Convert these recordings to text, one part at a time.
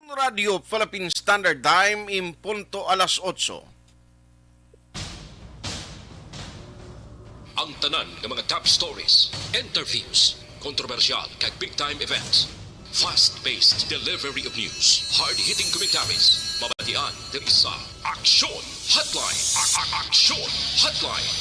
Radio Philippine Standard Time, impunto alas 8. Ang tanan ng mga top stories, interviews, kontrobersyal kag big-time events. Fast-paced delivery of news, hard-hitting commentaries, mabatian diri sa Aksyon Hotline. Aksyon Hotline.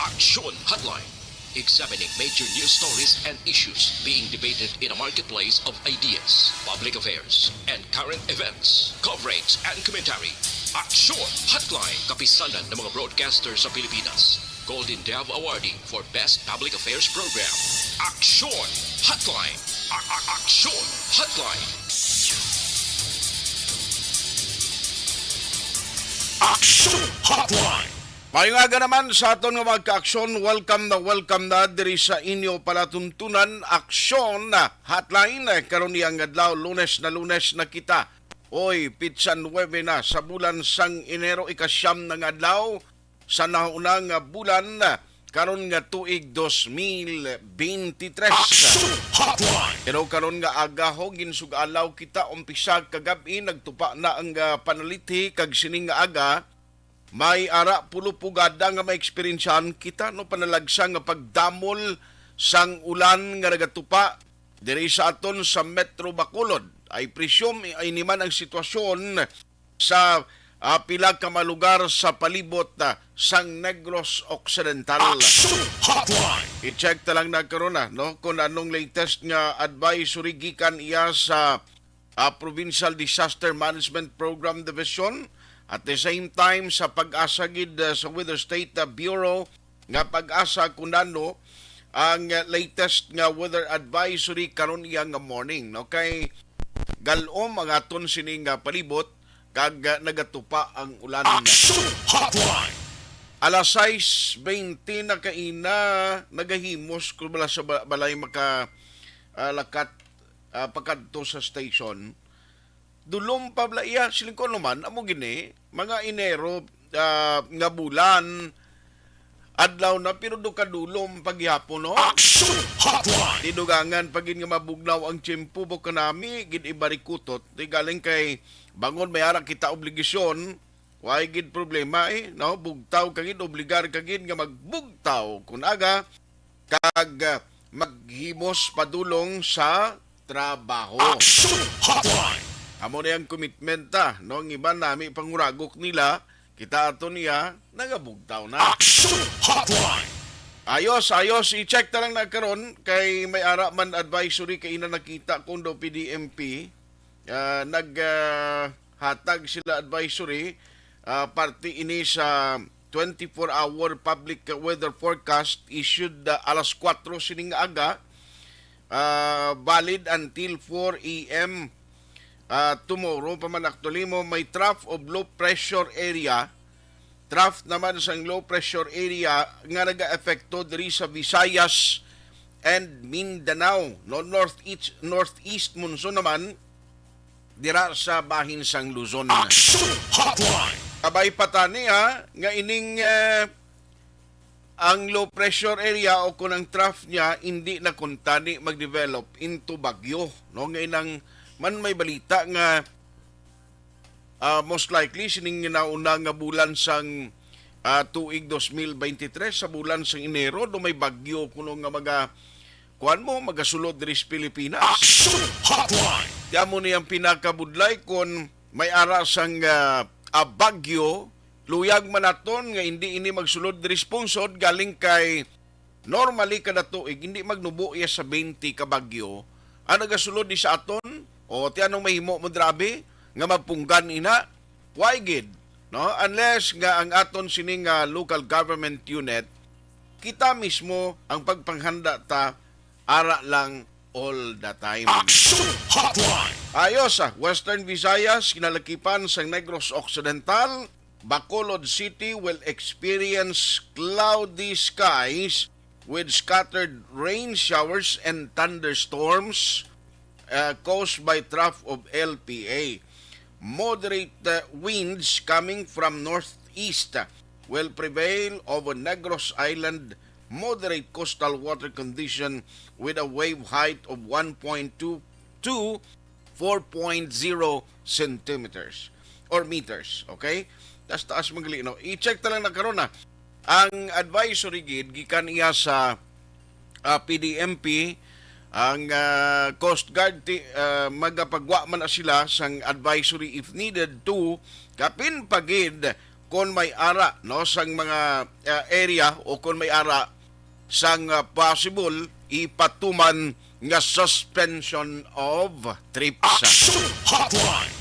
Aksyon Hotline. Examining major news stories and issues being debated in a marketplace of ideas, public affairs, and current events. Coverage and commentary. Aksyon Hotline. Kapisanan ng mga broadcasters sa Pilipinas. Golden Dove Awardee for Best Public Affairs Program. Aksyon Hotline. Aksyon Hotline. Aksyon Hotline. Mayungaga naman sa aton nga mga ka-aksyon, welcome na diri sa inyo palatuntunan Aksyon Hotline. Karon niyang adlaw Lunes na kita. Oy, pitsan 9 na sa bulan sang Enero, ikasyam na nga adlaw sa naunang bulan karon nga tuig 2023. Aksyon Hotline. Pero karon nga agaho ginsugalaw kita umpisa kagabi nagtupa na ang panalithi kag sining nga aga. May ara pulupugada nga maeksperiensyahan kita no panalagsa nga pagdamol sang ulan nga nagatupa diri sa aton sa Metro Bacolod. I presume ay niman ang sitwasyon sa pila ka mga lugar sa palibot sang Negros Occidental. Aksyon Hotline. I-check ta lang na karon no kung anong latest nga advisory gikan iya sa Provincial Disaster Management Program Division. At the same time, sa pag-asa gid sa Weather State Bureau, nga pag-asa kunano ang latest nga weather advisory karon iya nga morning. No? Kay galom ang aton sining palibot, kag nagatupa ang ulan. Aksyon Hotline. Alas 6:20 na kaina, nagahimos kung bala sa balay lakat pagkadto sa station. Dulong pablaiya silingkon naman amo gini mga Enero nga bulan adlaw na pero do kadulom paghihapon no. Aksyon Hotline. Didugangan pagin nga mabugnaw ang tiyempo bo kanami gid ibarikutot di galing kay bangon may ara kita obligasyon way gid problema no bugtaw kagid obligar kagid nga magbugtaw kun aga kag maghimos padulong sa trabaho. Aksyon Hotline. Amo na yung commitment no? Ang iba nami panguragok nila, kita ato niya, nagabugtaw na. Aksyon Hotline. Ayos, i-check ta lang na karon kay may ara man advisory kay ina nakita kundo PDMP. Hatag sila advisory, party ini sa 24-hour public weather forecast issued alas 4 sining aga, valid until 4 a.m. Tomorrow, paman actually mo, may trough of low pressure area. Trough naman sa low pressure area nga nag-efekto diri sa Visayas and Mindanao. No, northeast monsoon naman dira sa bahin sang Luzon. Aksyon Hotline. Kabay patani nga ining ang low pressure area o kung ang trough niya hindi na kuntani mag-develop into bagyo. No, nga inang man may balita nga most likely sining nauna nga bulan sang tuig 2023 sa bulan sang Enero do may bagyo kuno nga kuan mo magasulod diri sa Pilipinas. Aksyon Hotline. Diamo niyang pinakabudlay kon may ara sang bagyo luyag man naton nga hindi ini magsulod diri sponsor galing kay normally kada tuig hindi magnubo iya sa 20 ka bagyo ang nagasulod ni sa aton. O ti anong mahimo mo drabe nga mapunggan ina why gid no unless nga ang aton sining local government unit kita mismo ang pagpanghanda ta ara lang all the time. Aksyon Hotline. Ayos Western Visayas kinalakipan sa Negros Occidental, Bacolod City will experience cloudy skies with scattered rain showers and thunderstorms caused by trough of LPA. Moderate winds coming from northeast will prevail over Negros Island. Moderate coastal water condition with a wave height of 1.2 to to 4.0 centimeters or meters. Okay? Taas magali, no? I-check ta lang na karon na. Ang advisory gid gikan iya sa PDMP, ang Coast Guard magapagwa man na sila sang advisory if needed to kapin pagid kon may ara no sang mga area o kon may ara sang possible ipatuman nga suspension of trips. Action Hotline.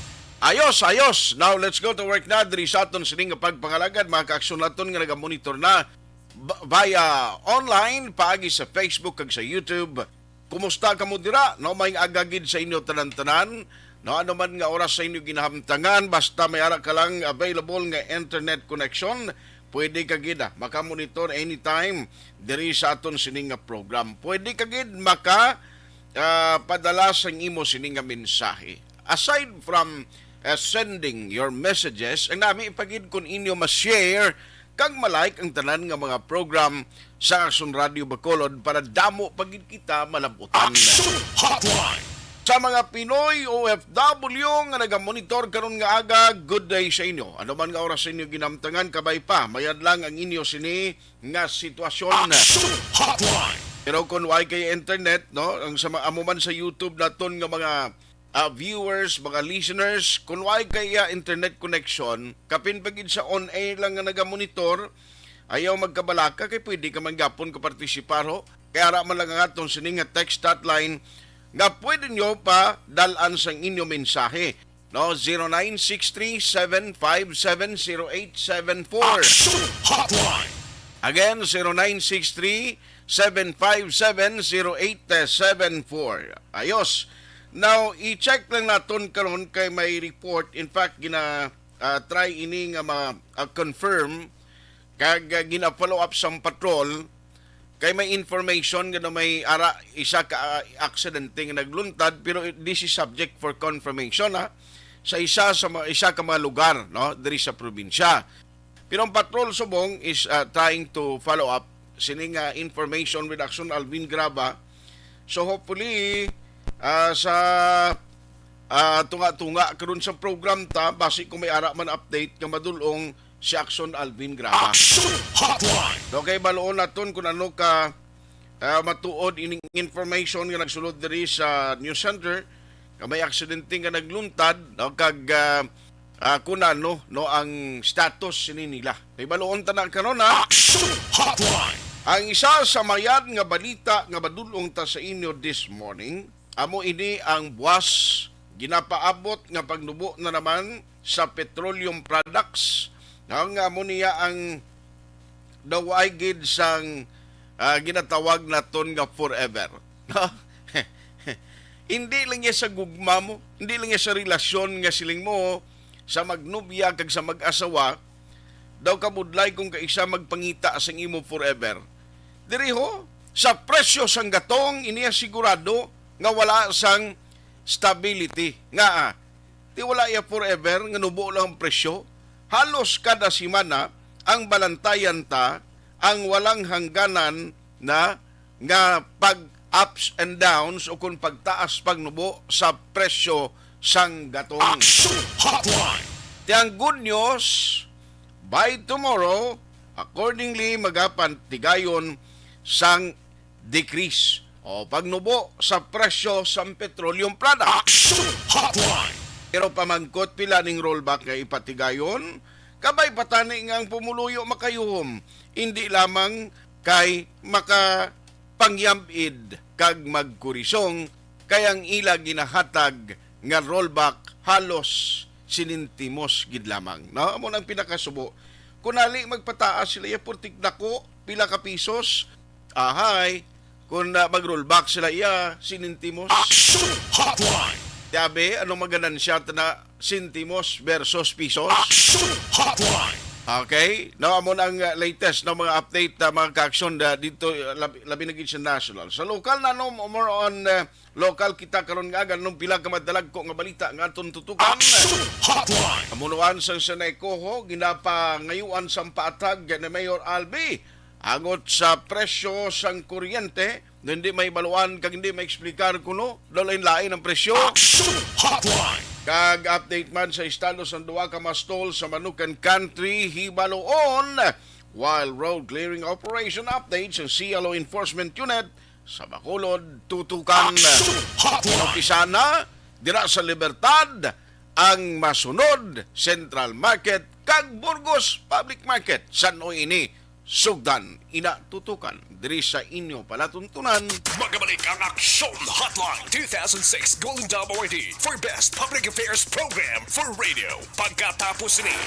Ayos. Now, let's go to work na. Diri sa aton sining nga pagpangalagad, mga ka-aksyon naton nga nagamonitor na via online, paagi sa Facebook kag sa YouTube. Kumusta ka mo dira? No, may agagid sa inyo tanan-tanan. No, ano man nga oras sa inyo ginahamtangan, basta may ara ka lang available nga internet connection, pwede ka gid makamonitor anytime diri sa aton sining nga program. Pwede ka gid padala sang imo sining nga mensahe. Aside from sending your messages, ang nami ipagid kung inyo ma-share kag malike ang tanan nga mga program sa Action Radio Bacolod para damo pagid kita malabutan. Action Hotline. Sa mga Pinoy OFW nga nagamonitor karon nga aga, good day sa inyo. Ano man nga oras sa inyo ginamtangan, kabay pa, mayad lang ang inyo sini nga sitwasyon. Action Hotline. Pero kung why kay internet, no, ang sa amo man sa YouTube naton nga mga viewers, mga listeners, kung why kaya internet connection, kapin pagid sa on-air lang nga nagamonitor, ayaw magkabalaka, kay pwede ka man gapon ka partisipar ho. Kaya ara man lang ang atong sining nga text hotline, nga pwede nyo pa dalan sang inyo mensahe. No, 0963-757-0874. Action Hotline. Again, 0963-757-0874. Ayos. Now, i-check lang naton karon kay may report. In fact, try ini nga confirm kag gina-follow up sa patrol kay may information nga may ara isa ka aksidente nga nagluntad, pero this is subject for confirmation sa isa ka mga lugar, no, diri sa probinsya. Pero ang patrol subong is trying to follow up sining information with Action Alvin Graba. So hopefully sa tunga-tunga karon sa program ta, basi kung may ara man update nga madulong si Action Alvin Graba. Action Hotline. Okay, baloon naton kung ano ka matuod ining information nga nagsulod diri sa news center nga may aksidente nga nagluntad, no, kag kung ano no ang status sini nila. Kay baloon ta na karon Action Hotline. ang isa sa mayad nga balita nga madulong ta sa inyo this morning, amo ini ang buwas ginapaabot nga pagnubo na naman sa petroleum products. Ang amo niya ang daway gid sang ginatawag naton nga forever. No? Hindi lang yan sa gugma mo, hindi lang yan sa relasyon nga siling mo sa magnubya kag sa mag-asawa, daw kamudlay kung kaisa magpangita sang imo forever. Diri ho, sa presyo sang gatong iniya sigurado nga wala sang stability. Nga di wala ya forever nga nubo lang ang presyo. Halos kada semana ang balantayan ta ang walang hangganan na nga pag-ups and downs o kung pagtaas pagnubo sa presyo sang gatong. Action Hotline. Tiyang good news, by tomorrow, accordingly magapan tigayon sang decrease o pagnubo sa presyo sa petroleum product. Action Hotline. Pero pamangkot pila ning rollback nga ipatigayon, kabay patani nga ang pumuluyo makayuhom, hindi lamang kay makapangyambid kag magkurisong kayang ila ginahatag nga rollback halos sinintimos gid lamang. No, amo nang pinakasubo. Kunali magpataas sila ya purtik dako pila ka pisos, ahay, kung mag-rollback sila iya sinintimos. Action Hotline. Sabi, anong maganansya na sentimos versus pisos? Action Hotline. Okay? Now, amo ang latest na mga update na mga ka-action dito, labi na gid sa national. Sa local na, no, more on local kita karon nga ganun pila ka madalag ko nga balita nga atong tutukan. Action Hotline. Amunuan sang Sanay Coho, ginapa ngayuan sa paatag ni Mayor Albi Agot sa presyo sang kuryente, hindi may baluan kag hindi may explicar kuno, lain-lain ang presyo. Action Hotline. Kag update man sa estado sa duwa ka mastol sa Manukan Country, hibaloon, while road clearing operation updates sa CLO Enforcement Unit sa Bacolod, tutukan. Action Hotline. Umpisa na, dira sa Libertad, ang masunod, Central Market, kag Burgos Public Market. Sanoy ini, sugdan, inatutukan, diri sa inyo palatuntunan. Magabalik ang Action Hotline 2006 Golden Dome Award for Best Public Affairs Program for Radio. Pagkatapos ni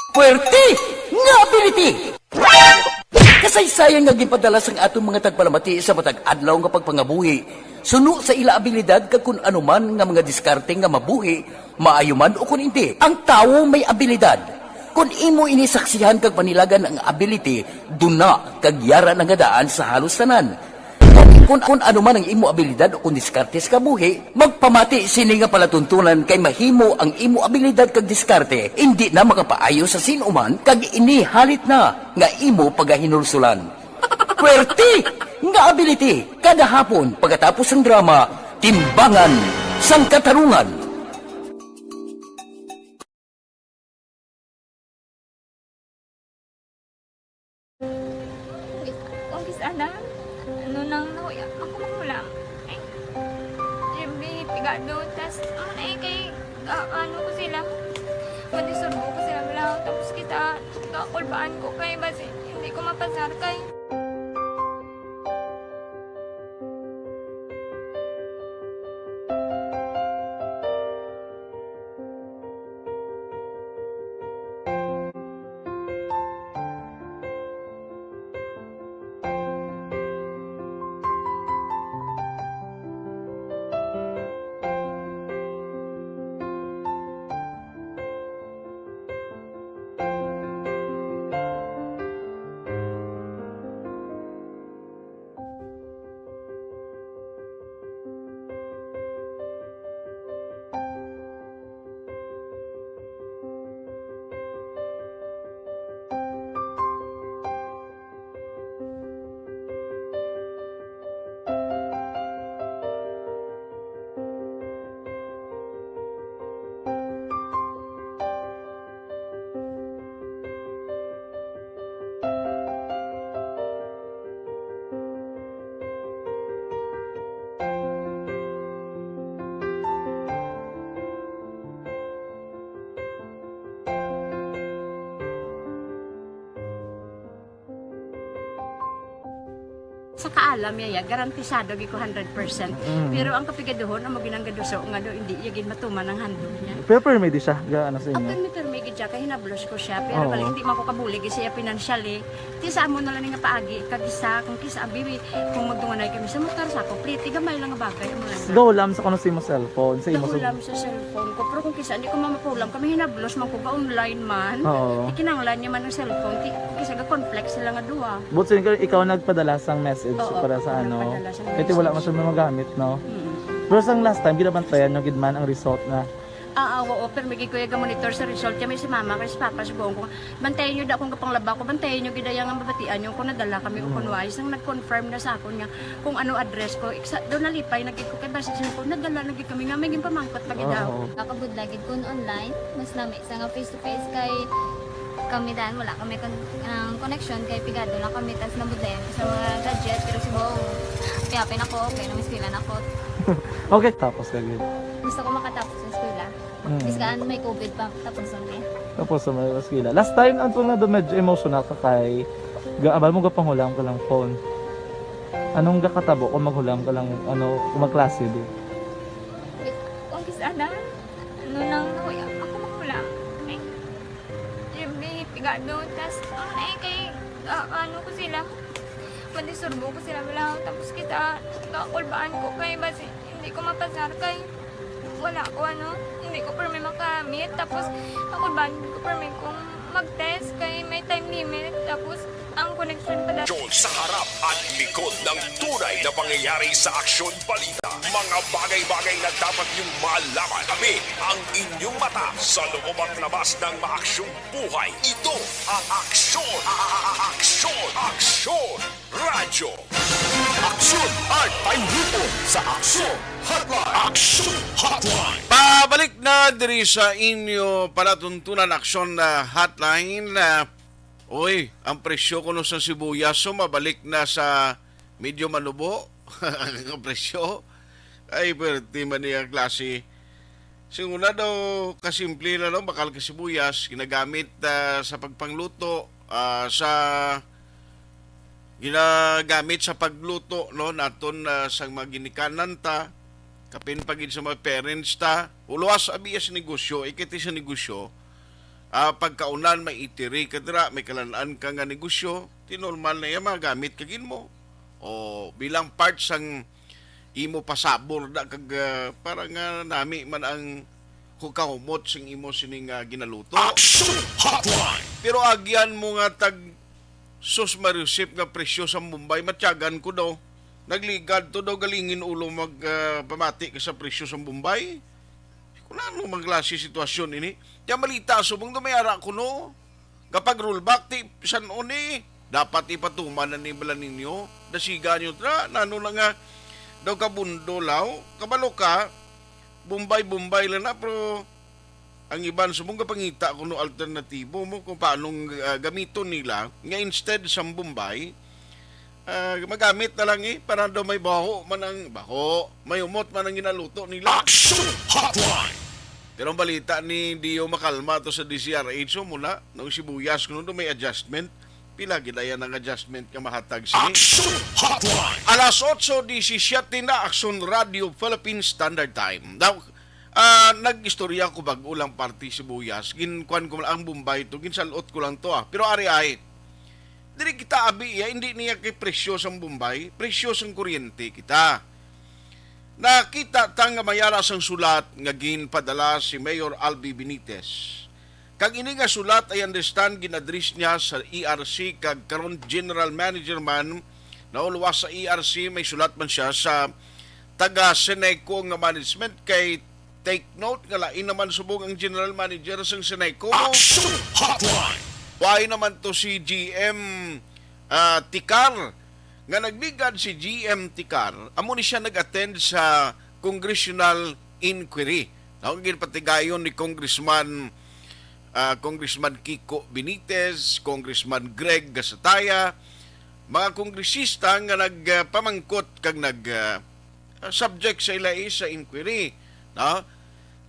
Puwerte nga ability! Kasaysayan nga gipadala sang atong mga tagpalamati sa matag adlaw nga pagpangabuhi. Suno sa ila abilidad kag kun anuman nga mga diskarte nga mabuhi, maayo man o kun hindi. Ang tawo may abilidad. Kung imo inisaksihan kag panilagan ang ability, duna kag yara nga daan sa halos tanan. Kung ano man ang imo abilidad o kung diskarte sa kabuhi, magpamati sini nga palatuntunan kay mahimo ang imo abilidad kag diskarte, hindi na makapaayo sa sinuman kag inihalit na nga imo pagahinulsulan. Puwerte nga ability kada hapon pagkatapos ng drama, Timbangan sang Katarungan. Sana, ano nang nahuya ako magulang. Ay, Jimmy, pigado, tas, kay, ano ko sila, madisurbo ko sila lang, tapos kita, kakulbaan ko kay, basi, hindi ko mapasar kay. Sa kaalam yaya, garantisado gi ko 100%. Pero ang kapigaduhon, ang maginanggaduso, nga do, hindi yagin matuman ang handog niya. Pero permedi siya, gaano sa Ang inyo? permit siya, kaya hinablos ko siya. Pero Oo. balik, hindi man ko kabulig siya financially. Tisa mo na lang nga paagi, kagisa, kung kisa ang bibi, kung magdunganay kami sa motor sa ako, pliti, gamay lang nga bagay. Mo lang. Gahulam sa kano sa imo cellphone, sa imo Nahulam sa cellphone ko. Pero kung kisa, hindi ko mamapulam. Kami hinablos, man ko ba online man. Oo. Ikinanglan niya man ang cellphone. Kisa ga complex sila nga duwa. But so, ikaw nagpadala sang message Oo, para sa ako ano. nagpadala sang Kasi wala message. man siya magamit, no? Hmm. Pero sang last time, ginabantayan nyo gidman ang result na. Oo, pero may kuya monitor sa result kami si mama kasi si papa si buong ko. Bantayan niyo da kung kapang laba ko, bantayan niyo gidayang ang babatian niyo kung nadala kami o kunway. Isang nag-confirm na sa akon nga kung ano address ko. Doon nalipay, nagkik ko kay basta ko, nadala nagkik kami nga, may pamangkot lagi daw. Oo. Kakabudlagid kun online, mas lami sa nga face to face kay kami dahil wala kami connection kay pigado lang kami tas nabudlayan sa mga gadget pero si buong piyapin ako, okay na miskilan ako. Okay, tapos kagid. Gusto ko makatapos sa eskwela. Biskaan may COVID pa, tapos kami. Tapos sa mga skila. Last time, ang na do medyo emotional ka kay gaabal mo gapanghulam ka lang phone. Anong gakatabo kung maghulam ka lang, ano, kung magklase di? Kung sana, ano nang nahuya ako magulang. Ay, Jimmy, pigado, tas, kay, ano ko sila, madisurbo ko sila lang, tapos kita, kakulbaan ko kay, basi, hindi ko mapasar kay, wala ko hindi ko permi makamit, tapos kakulbaan ko permi kung mag-test kay may time limit, tapos ang koneksyon pala. Aksyon sa harap at likod ng tunay na pangyayari sa Aksyon Balita. Mga bagay-bagay na dapat niyong malaman. Kami ang inyong mata sa loob at labas ng maaksyong buhay. Ito ang Aksyon! Aksyon! Aksyon! Radyo! Aksyon at Payupo sa Aksyon Hotline! Aksyon Hotline! Pabalik na diri sa inyo palatuntunan aksyon na hotline. Oy, ang presyo kuno sa sibuyas so mabalik na sa medyo manubo. Ang presyo ay perti man niya klase. Singuna daw kasimple na daw bakal ka sibuyas ginagamit sa pagpangluto ginagamit sa pagluto no naton sa mga ginikanan ta kapin pagid sa mga parents ta uluwas abiya sa negosyo ikiti sa negosyo pagkaunan may itiri kadra may kalanaan ka nga negosyo tinormal na yan magamit kagin mo o bilang part sang imo pasabor da kag para nga nami man ang hukahumot sing imo sining ginaluto. Aksyon Hotline! Pero agyan mo nga tag sus marisip nga presyo sa Mumbai matyagan ko daw nagligad to daw galingin ulo mag pamati ka sa presyo sa Mumbai. Kung ano mang klase sitwasyon ini. Kaya malita subong dumayara ko no. Kapag rollback ti san oni dapat ipatuman na ni bala ninyo. Dasiga nyo tra nano lang nga daw kabundo law kabalo ka Bombay lang na pero ang iban subong kapangita kuno alternatibo mo kung paanong gamiton nila nga instead sa Bombay magamit na lang para daw may baho may umot man ang ginaluto nila. Aksyon Hotline! Pero ang balita ni Dio Makalma to sa DCRH so muna nung sibuyas kuno may adjustment pila gidaya ng adjustment nga mahatag sini. Aksyon Hotline! Alas 8:17 na Aksyon Radio Philippine Standard Time. Now, nag-istorya ko bago lang party sibuyas. Ginkuan ko lang ang Bombay to, ginsalot ko lang to Pero ari ay, diri kita abi hindi niya kay presyo sa Bombay, presyo sa kuryente kita. Nakita tang mayara sang sulat nga ginpadala si Mayor Albi Benitez. Kag ini nga sulat ay understand ginadris niya sa ERC kag karon General Manager man nauluwas sa ERC may sulat man siya sa taga Seneco nga management kay take note nga lain naman subong ang General Manager sang Seneco. Aksyon Hotline! Why naman to si GM Tikar nga nagligad si GM Tikar amo ni siya nag-attend sa congressional inquiry. Ang ginpatigayon ni Congressman Kiko Benitez, Congressman Greg Gasataya, mga kongresista nga nagpamangkot kag subject sa ilai sa inquiry. No?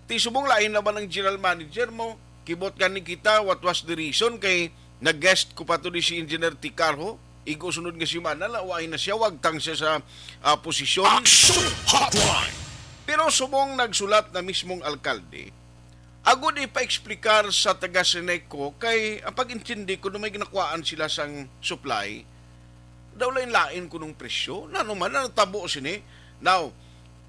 Ti subong lain naman ang general manager mo, kibot ka ni kita what was the reason kay nag-guest ko pa to di si Engineer Ticarho, igo sunod nga si Manala, waay na siya, wagtang siya sa posisyon. Aksyon Hotline! Pero subong nagsulat na mismong alkalde, agud ipa-explicar sa taga Seneco kay ang pag-intindi ko na may ginakuhaan sila sang supply, daw lain-lain ko nung presyo. Nano man, tabo sini. Now,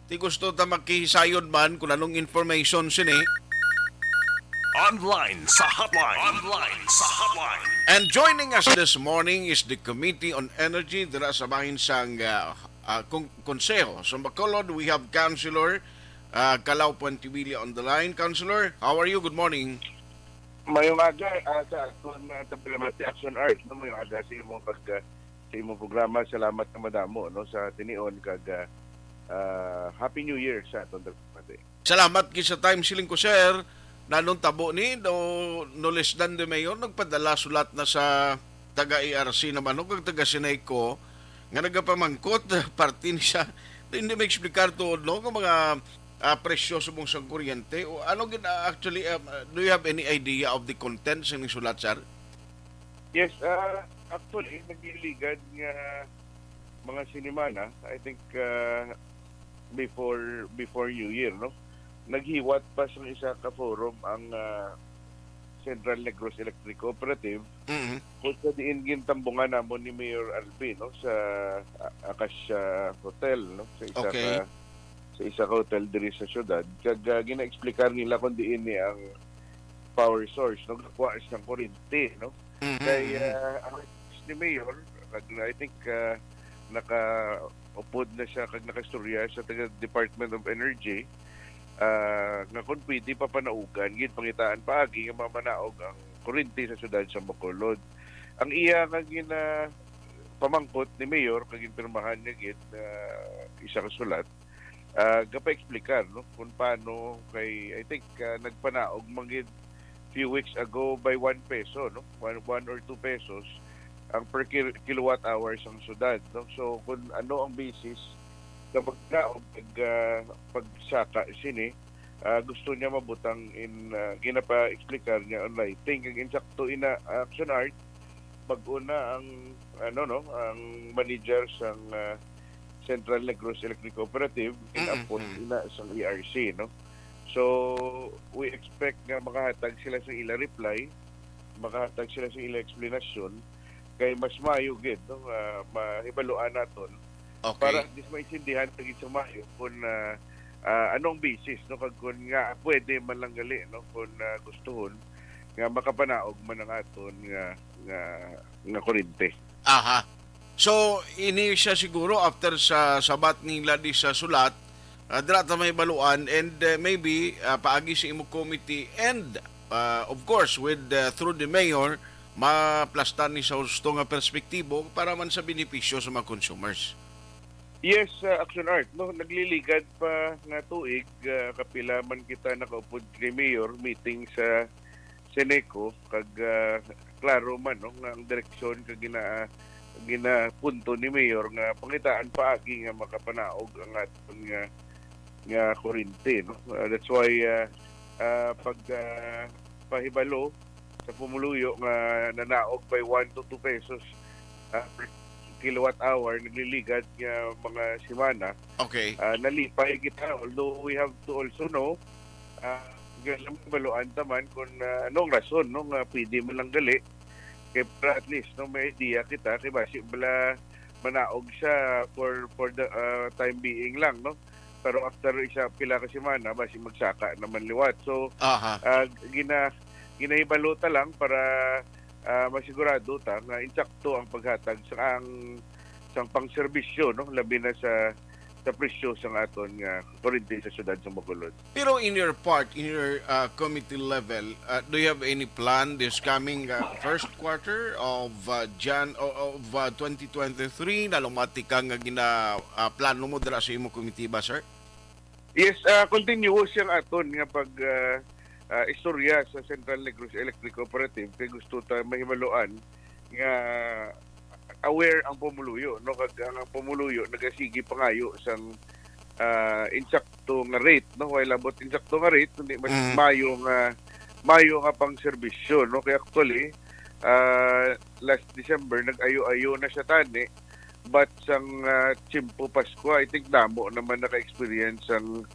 ti gusto ta makihisayod man kung anong information sini. Online sa hotline. Online sa hotline. And joining us this morning is the Committee on Energy dira sa bahin sang konseho. So Bacolod, we have Councilor Calao Puentevilla on the line. Councilor, how are you? Good morning. Mayong aga sa Tapilamati Action Art no mayong aga sa imong sa imong programa. Salamat na madamo no sa tinion kag Happy New Year sa aton Tapilamati. Salamat sa time siling ko, sir. Nanong tabo ni no less than the mayor nagpadala sulat na sa taga ERC naman o kag taga Seneco nga nagapamangkot party siya hindi may explicar to no ng mga presyo subong sa kuryente o ano actually do you have any idea of the contents ng sulat, sir? Yes, actually nagliligad nga mga sinimana I think before New Year no naghiwat pa sa isa ka forum ang Central Negros Electric Cooperative kung sa diin gintambungan namon ni Mayor Albi no sa Acacia Hotel no sa isa ka hotel diri sa syudad kag gina-explicar nila kung diin ni ang power source no kuha sa kuryente no kay ang ni Mayor, I think naka-upod na siya kag nakastorya sa taga Department of Energy nga kung pwede pa panaugan gid pangitaan paagi nga mamanaog ang kuryente sa syudad sa Bacolod. Ang iya nga gina pamangkot ni Mayor kag ginpirmahan niya gid isa ka sulat gapa-explicar no kung paano kay I think nagpanaog magid few weeks ago by 1 peso no 1 or 2 pesos ang per kilowatt hours ang syudad no. So kung ano ang basis kapag pagsaka sini gusto niya mabutang in ginapa-explicar niya on lighting kag insakto ina action art pag-una ang ang manager sang Central Negros Electric Cooperative inappoint ina sa ERC no. So we expect nga makahatag sila sa ila reply, makahatag sila sa ila explanation kay mas maayo gid no mahibaluan naton. Okay. Para dis maintindihan tagid sa maayo kung anong basis no kag kun nga pwede man lang gali no kung gustuhon nga makapanaog man ang aton nga kuryente. Aha. So, ini siya siguro after sa sabat nila di sa sulat, dira ta may baluan and maybe paagi sa imo committee and of course with through the mayor maplastan ni sa gusto nga perspektibo para man sa benepisyo sa mga consumers. Yes, Action Art no nagliligad pa nga tuig kapila man kita nakaupod ni Mayor meeting sa Seneco kag klaro man no nga ang direksyon kag ginapunto ni Mayor nga pangitaan paagi nga makapanaog ang aton nga kuryente no. That's why pag pahibalo sa pumuluyo nga nanaog by 1 to 2 pesos per kilowatt hour nagliligad nga mga simana. Okay. Nalipay kita although we have to also know galang baluan taman kung anong rason no nga pwede mo lang gali kay para at least no may idea kita kay basi bala manaog siya for the time being lang no pero after isa pila ka semana basi magsaka naman liwat so ginahibalo ta lang para masigurado ta nga insakto ang paghatag sa ang pangserbisyo no labi na sa presyo sa aton nga kuryente sa syudad sa Bacolod. Pero in your part, in your committee level, do you have any plan this coming first quarter of 2023 na lumati ka nga plano mo dira sa imo committee ba, sir? Yes, continuous yung aton nga pag istorya sa Central Negros Electric Cooperative kay gusto ta mahibaluan nga aware ang pumuluyo no kag ang pumuluyo nagasigi pangayo sang insakto nga rate no while abot insakto nga rate kundi mas mayo nga pang serbisyo no kay actually last December nag-ayo-ayo na siya tani but sang Chimpo Pasko I think damo naman naka-experience sang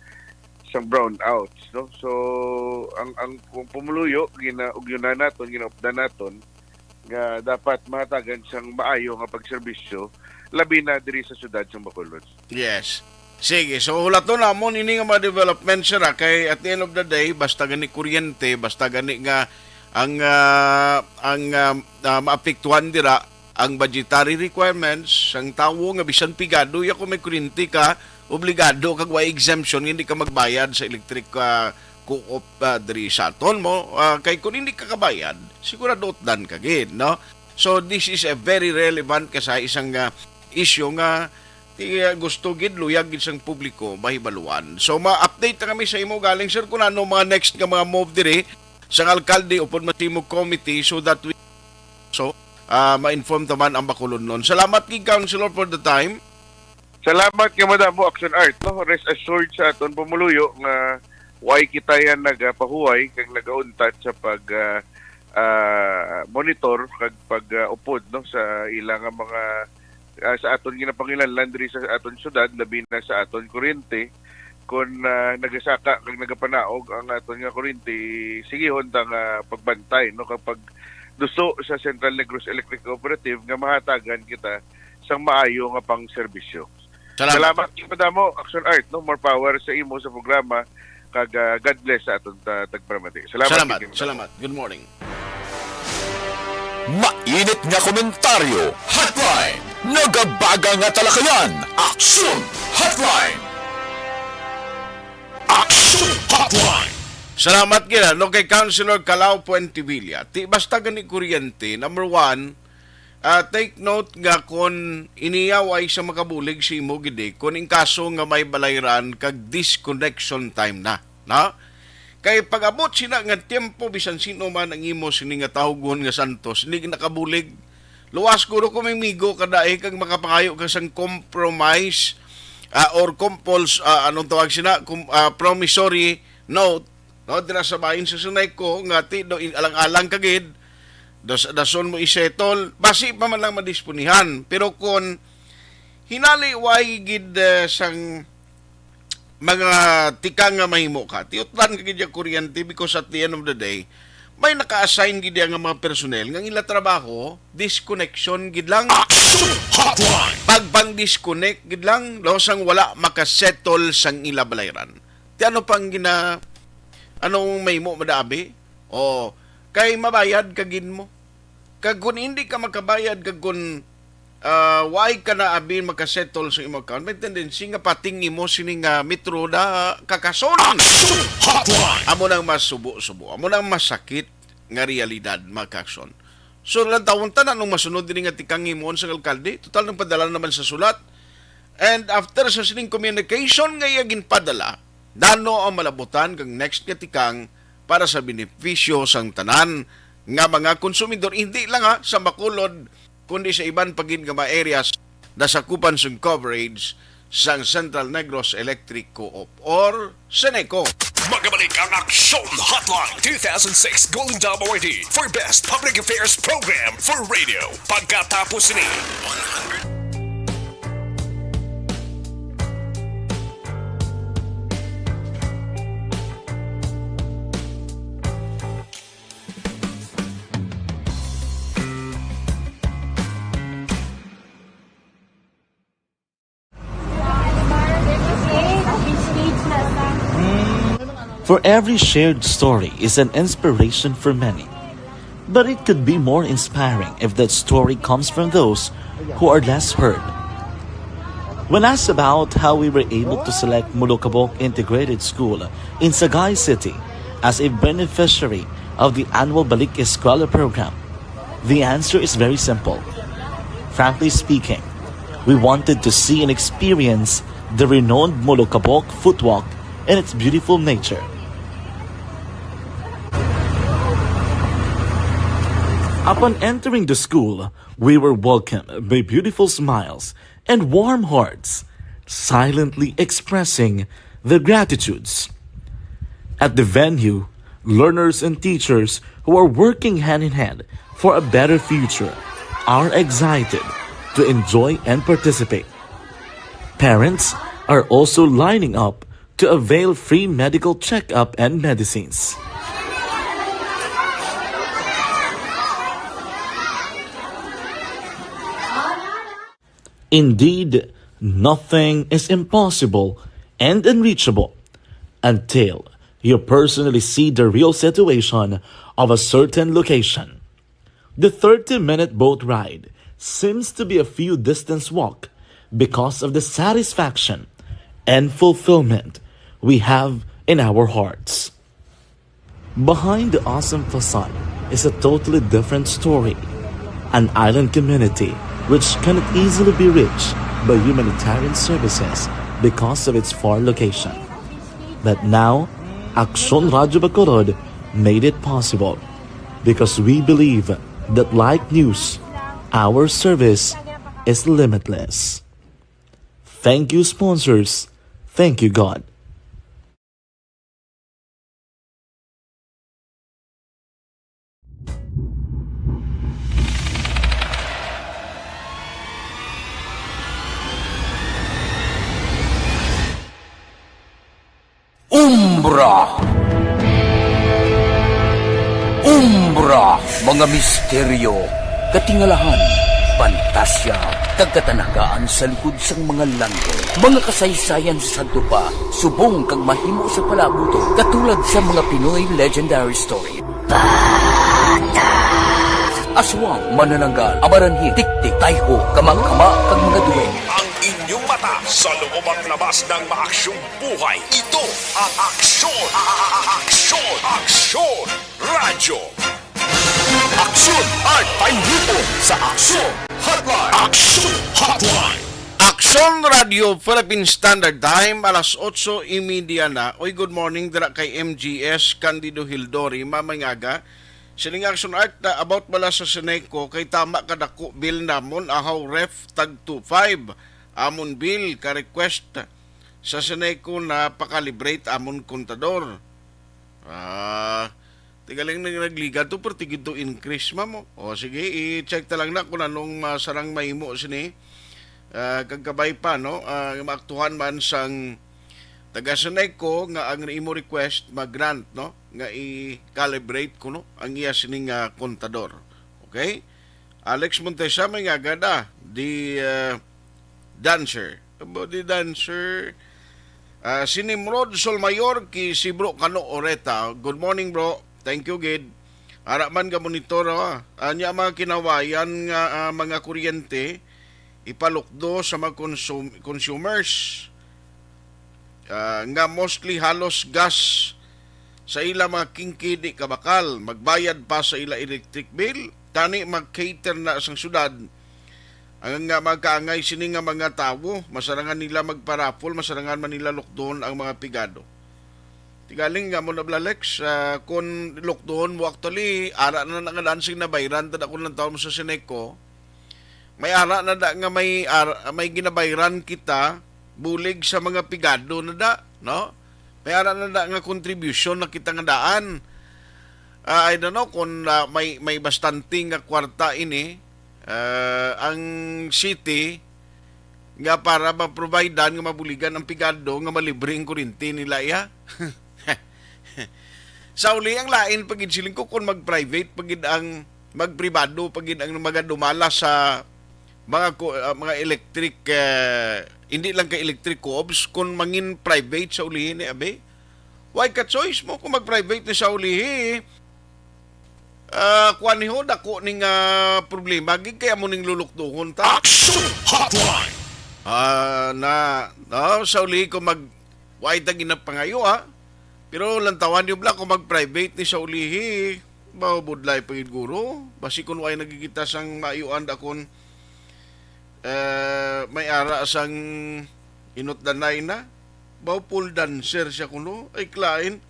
brownouts no so ang pumuluyo ginaugyonan naton ginaupdan naton nga dapat mahatagan siyang maayo nga pagserbisyo labi na diri sa syudad sa Bacolod. Yes. Sige, so hulato na mo ini nga mga development sir kay at the end of the day basta gani kuryente, basta gani nga ang maapektuhan dira ang budgetary requirements sang tawo nga bisan pigado ya kung may kuryente ka obligado kag wa exemption hindi ka magbayad sa electric co-op diri sa aton mo kay kung hindi ka kabayad sigurado dan ka gid no. So this is a very relevant kasi isang issue nga gusto gid luyag gid sang publiko mahibaluan. So ma-update kami sa imo galing sir kung ano mga next nga mga move diri sang alkalde upod matimog committee so that we so ma-inform taman ang Bacolod nun. Salamat kay Councilor for the time. Salamat kay Madam mo Action Art no rest assured sa aton pumuluyo nga why kita yan nagapahuway kag nagauntat sa pag monitor kag pag upod no sa ilang mga sa aton ginapangilanlan diri sa aton syudad labi na sa aton kuryente kun nagasaka kag nagapanaog ang aton nga kuryente sigihon ta nga pagbantay no kapag duso sa Central Negros Electric Cooperative nga mahatagan kita sang maayo nga pang serbisyo. Salamat kay Madamo Action Art no more power sa imo sa programa kag God bless sa aton tagparamati. Salamat. Good morning. Mainit nga komentaryo, hotline. Nagabaga nga talakayan, aksyon hotline. Aksyon hotline. Salamat gina no kay Councilor Calao Puentevilla. Ti basta gani kuryente, number one, take note nga kung iniyaw ay sa makabulig si imo gidi kung in kaso nga may balayran kag disconnection time na. Kay pag-abot sina nga tiempo bisan sino man ang imo sini nga tahugon nga Santos, hindi nakabulig. Luwas guro ko may migo kadae kag makapangayo ka sang compromise or anong tawag sina, promissory note. No, dira sa bahin sa sunay ko nga ti do alang-alang kagid dason mo isetol basi pa man lang madisponihan pero kung hinali way gid sang mga tikang nga mahimo ka tiutlan kagid yung kuryente because at the end of the day may naka-assign gid nga mga personnel nga ila trabaho disconnection gid lang pag disconnect gid lang losang wala makasettle sang ila balayran ti ano pang anong may mo madabi? O, kay mabayad kagin mo. Kag kung hindi ka makabayad, kag kung why ka na abin makasettle sa imo account, may tendency nga patingi mo sining metro na kakasonan. Amo nang masubo-subo. Amo nang masakit nga realidad makason. So, lang taon tanan nung masunod din nga tikangi mo sa alkalde, total nang padala naman sa sulat. And after sa sining communication nga iyagin padala, dano ang malabutan kang next katikang para sa benepisyo sang tanan nga mga konsumidor hindi lang sa Bacolod kundi sa iban pagin nga mga areas na sakupan sang coverage sang Central Negros Electric Co-op or Seneco. Magabalik ang Aksyon Hotline 2006 Golden Dome Award for Best Public Affairs Program for Radio. Pagkatapos ni 100. For every shared story is an inspiration for many. But it could be more inspiring if that story comes from those who are less heard. When asked about how we were able to select Mulukabok Integrated School in Sagay City as a beneficiary of the annual Balik Eskwela program, the answer is very simple. Frankly speaking, we wanted to see and experience the renowned Mulukabok footwalk in its beautiful nature. Upon entering the school, we were welcomed by beautiful smiles and warm hearts, silently expressing their gratitudes. At the venue, learners and teachers who are working hand in hand for a better future are excited to enjoy and participate. Parents are also lining up to avail free medical checkup and medicines. Indeed, nothing is impossible and unreachable until you personally see the real situation of a certain location. The 30-minute boat ride seems to be a few distance walk because of the satisfaction and fulfillment we have in our hearts. Behind the awesome facade is a totally different story, an island community which cannot easily be reached by humanitarian services because of its far location. But now, Aksyon Radio Bacolod made it possible because we believe that like news, our service is limitless. Thank you, sponsors. Thank you, God. Umbra, mga misteryo, katingalahan, pantasya, kagkatanagaan sa likod sang mga langit. Mga kasaysayan sa dupa, subong kag mahimo sa palabuto, katulad sa mga Pinoy legendary story. aswang, manananggal, amaranhit, tiktik, tayho, kamang-kama, kag mga duweng. Ang inyong mata sa loob at labas ng maaksyong buhay. Ito ang Aksyon! Aksyon! Aksyon! Radyo! Aksyon! Art Paihipon sa Aksyon Hotline! Aksyon Hotline! Aksyon Radio Philippine Standard Time alas 8:30 na. Oy, good morning dira kay MGS Candido Hildori mamangaga. Sining Action Art na about bala sa Seneco kay tama kadako bill namon ahaw ref tag 25. Amon bill ka request sa Seneco na pakalibrate amon kontador. Tigaling na nagliga to pero tigid to increase mamo. O sige, i-check ta lang na kung anong sarang mahimo sini. Kagkabay pa no, maaktuhan man sang taga Seneco nga ang imo request mag-grant no nga i-calibrate ko no ang iya sining kontador. Okay? Alex Montesa may nga gada di dancer. About the dancer. Si Nimrod Solmayor ki si Bro Kano Oreta. Good morning bro. Thank you gid. Ara man ga monitor anya mga kinawayan nga mga kuryente ipalukdo sa mga consumers nga mostly halos gas sa ila mga kingki di kabakal magbayad pa sa ila electric bill tani mag-cater na sa syudad ang nga magkaangay sini nga mga tawo masarangan nila magparapol masarangan man nila lukdon ang mga pigado tigaling nga mo na Blalex kung lukdon mo actually ara na nga dancing na bayran tada ko lang taon mo sa Seneco may ara na da nga may ginabayran kita bulig sa mga pigado na da, no? May ara na da nga contribution na kita nga daan. I don't know kung may bastante nga kwarta ini ang city nga para ma-providean nga mabuligan ang pigado nga malibre ang kuryente nila ya. Sa uli ang lain pagid siling ko kung mag-private pagid ang mag-privado pagid ang mga dumala sa mga electric hindi lang kay electric co-ops kung mangin private sa ulihin ni abe why ka choice mo kung mag-private ni sa ulihi kuan niho dako ning problema gid kaya mo ning lulukduhon ta Aksyon Hotline! sa ulihi ko mag why ta ginapangayo pero lantawan yung kung mag-private ni sa ulihi mabudlay pagid guro basi kun why nagigita sang maayuan dakon may ara sang inot danay na bawpul dancer siya kuno ay klain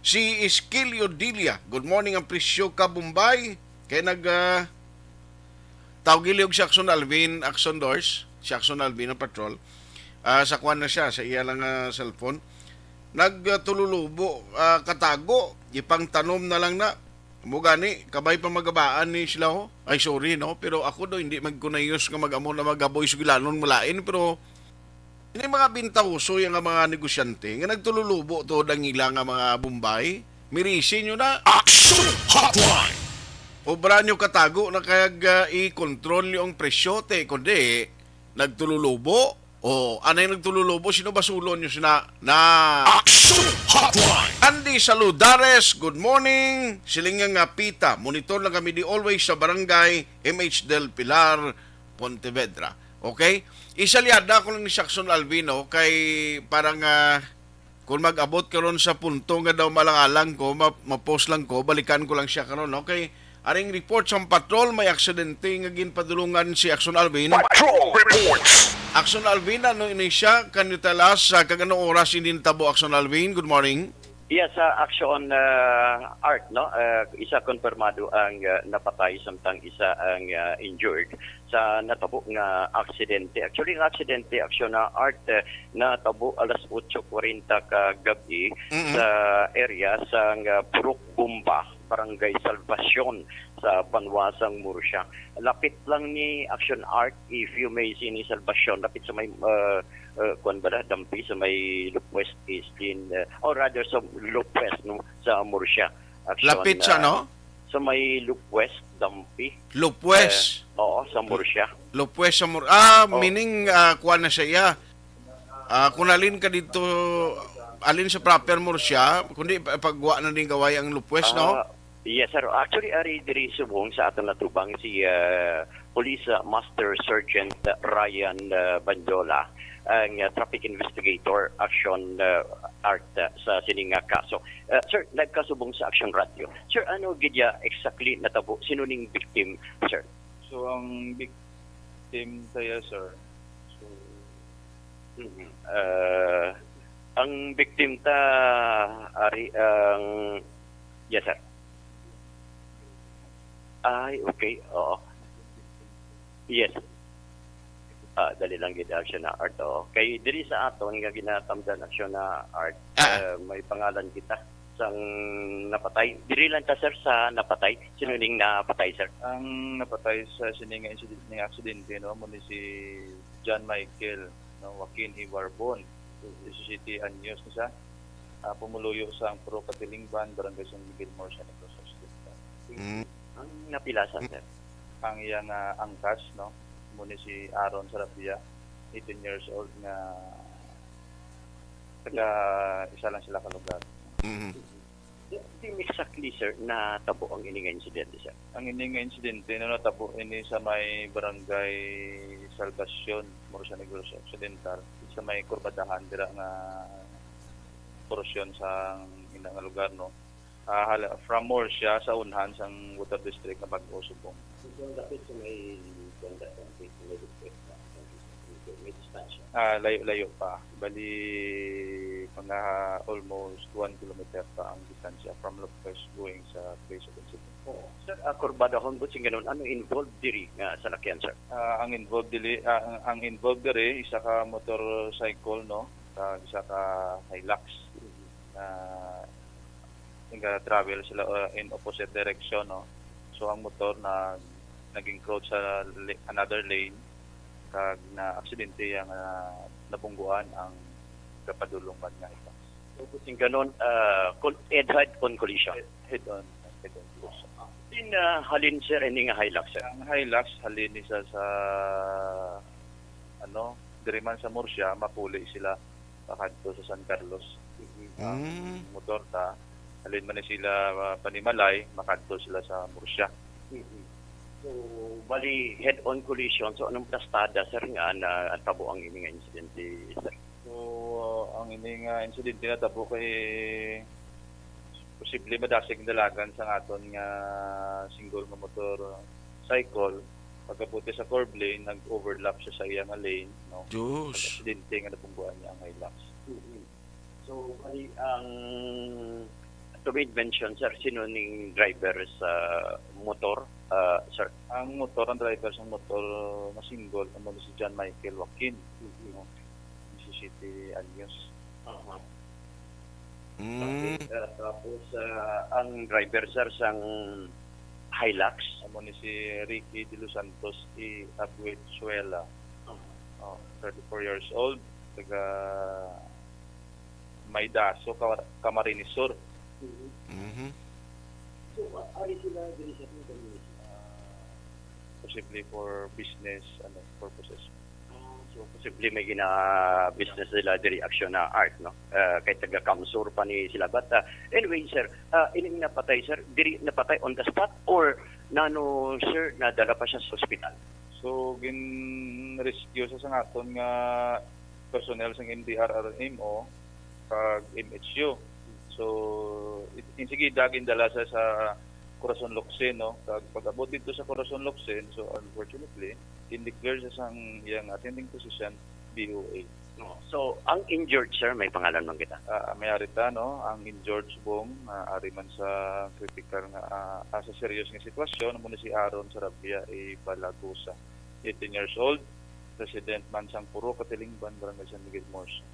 si Iskilio Dilia good morning ang presyo ka Bombay kay nag tawag giliog si Action Alvin Action Doors si Action Alvin ang patrol sa kwan na siya sa iya lang cellphone nagtululubo katago ipang tanom na lang na mo gani, kabay pa magabaan ni sila ho. Ay sorry no, pero ako do hindi magkunayos nga mag-amo na magaboy sugilanon mulain pero ini mga bintahuso yung mga negosyante nga nagtululubo to dangila nga mga Bombay. Mirisi nyo na. Aksyon Hotline! Obra nyo katago na kayag i-control yung presyo te kundi nagtululubo. Anay nagtululubo sino basulon nyo sina na Aksyon Hotline! Andy Saludares, good morning. Silingang Pita, monitor lang kami di always sa barangay MH Del Pilar, Pontevedra. Okay? Isalyada ko lang ni Saxon Albino kay parang kung mag-abot karon sa punto nga daw malang-alang ko, ma-post lang ko, balikan ko lang siya karon. Okay? Aring report sa patrol, may aksidente nga ginpadulungan si Action Alvin. Patrol Reports! Action Alvin, ano ini siya? Kanyo talas sa kaganong oras hindi tabo Action Alvin? Good morning. Yes, Action Art, no? Isa konfirmado ang napatay samtang isa ang injured sa natabo nga aksidente. Actually, ang aksidente, Action Art, natabo alas 8:40 kagabi sa area sa Purok Bumba, Barangay Salvacion sa Banwasang Murcia. Lapit lang ni Action Art, if you may see ni Salvacion, lapit sa may Dampi sa may Loop West Eastlyn or rather sa Loop West no sa Murcia. Action, lapit sa no? Sa may Loop West Dampi. Loop West. Oo, sa Murcia. Loop West sa meaning kuha na siya. Kung alin ka dito alin sa proper Murcia, kundi pagwa na din gaway ang Loop West no? Yes, sir. Actually, ari diri subong sa aton natubang si Police Master Sergeant Ryan Banjola, ang traffic investigator action art sa sining kaso. Sir, nagkasubong sa Action Radio. Sir, ano gidya exactly natabo? Sino ning victim, sir? So, ang victim tayo, sir. So, Mhm. Ang victim ta ari ang yes, sir. Ay, okay. Oo. Yes. Dali lang gid action na art. Oo. Kay diri sa aton nga ginatamdan action na art, may pangalan kita sang napatay. Diri lang ta, sir, sa napatay. Sino ning napatay, sir? ang napatay sa sining aksidente, no, mo ni si John Michael, no, Joaquin Ibarbon, sa City Anyos siya. Pumuluyo sa ang Puro Katilingban, Barangay San Miguel Morsa, Negros Occidental. Ang napilasan, sir. Ang iyang angkas, no, mo ni si Aaron Sarabia, 18 years old, nga taga isa lang sila kalugar. Di exactly, sir, na tabo ang ining incident, sir. Ang ining insidente no natabo ini sa may barangay Salvacion, Morsa Negros Occidental, sa may kurbadahan dira nga porosyon sa inang lugar, no. From Morsia sa unhan sang water district nga Bago Subong. Layo pa. Bali mga almost 1 kilometer pa ang distansya from Lopez going sa place of incident. Sir, kurbadahon po sing ganun. Ano involved diri nga sa lakyan, sir? Ang involved diri isa ka motorcycle, no, isa ka Hilux nga travel sila in opposite direction, no. So ang motor na naging crowd sa another lane kag na aksidente yang nabungguan ang kapadulungan nga ito. So, sing ganun, head-on collision. Head-on. Din halin, sir, ini nga Hilux, sir. Ang Hilux halin isa sa diri man sa Murcia, mapuli sila pakadto sa San Carlos. Ang motor ta halin man ni sila Panimalay, makadto sila sa Murcia. So, bali head-on collision. So, anong plastada, sir, nga na tabo ang ining incident, sir? So, ang ining insidente na tabo kay posible madasig dalagan sa aton nga single nga motor cycle. Pagkabuti sa curb lane, nag-overlap siya sa iyang lane, no. Diyos. Aksidente nga nabungguan niya ang Hilux. So, bali ang to mention, sir, sino ning driver sa motor, sir? Ang driver sa motor na single, ano si John Michael Joaquin, no, si City Anyos. Tapos, ang driver, sir, sang Hilux? Ano ni si Ricky De Los Santos y Abuezuela, 34 years old, taga Maydaso, Camarines Sur. So, ari sila diri sa Possibly for business purposes. So, posible may business nila diri action na art, no? Kay taga Kamsur pa ni sila. But anyway, sir, ining napatay, sir, diri napatay on the spot or nano, sir, nadala pa siya sa ospital? So, gin-rescue sa sangaton nga personnel sa NDRRMO kag MHU. So, sige daging dala sa Corazon Locsin, no. Kag pag-abot dito sa Corazon Locsin, so unfortunately, in-declare sa sang yang attending physician BOA. No. So, ang injured, sir, may pangalan man kita. May arita, no, ang injured subong ari man sa critical nga sa serious nga sitwasyon mo si Aaron Sarabia Balagusa, 18 years old, resident man sang Puro Katilingban, Barangay San Miguel Morsa.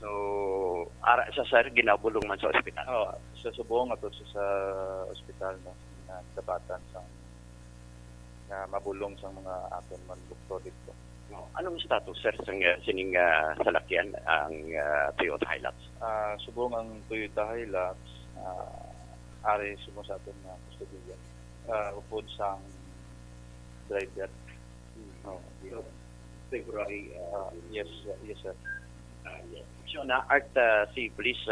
So, sa sir, ginabulong man sa ospital? Sa subong ato sa ospital, no, na dabatan sa na mabulong sa mga aton man doktor dito. No. Anong status, sir, sining salakyan ang Toyota Hilux? Subong ang Toyota Hilux, ari subong sa aton na kustodiya. Upod sa driver. February. Yes, sir. So na art si Police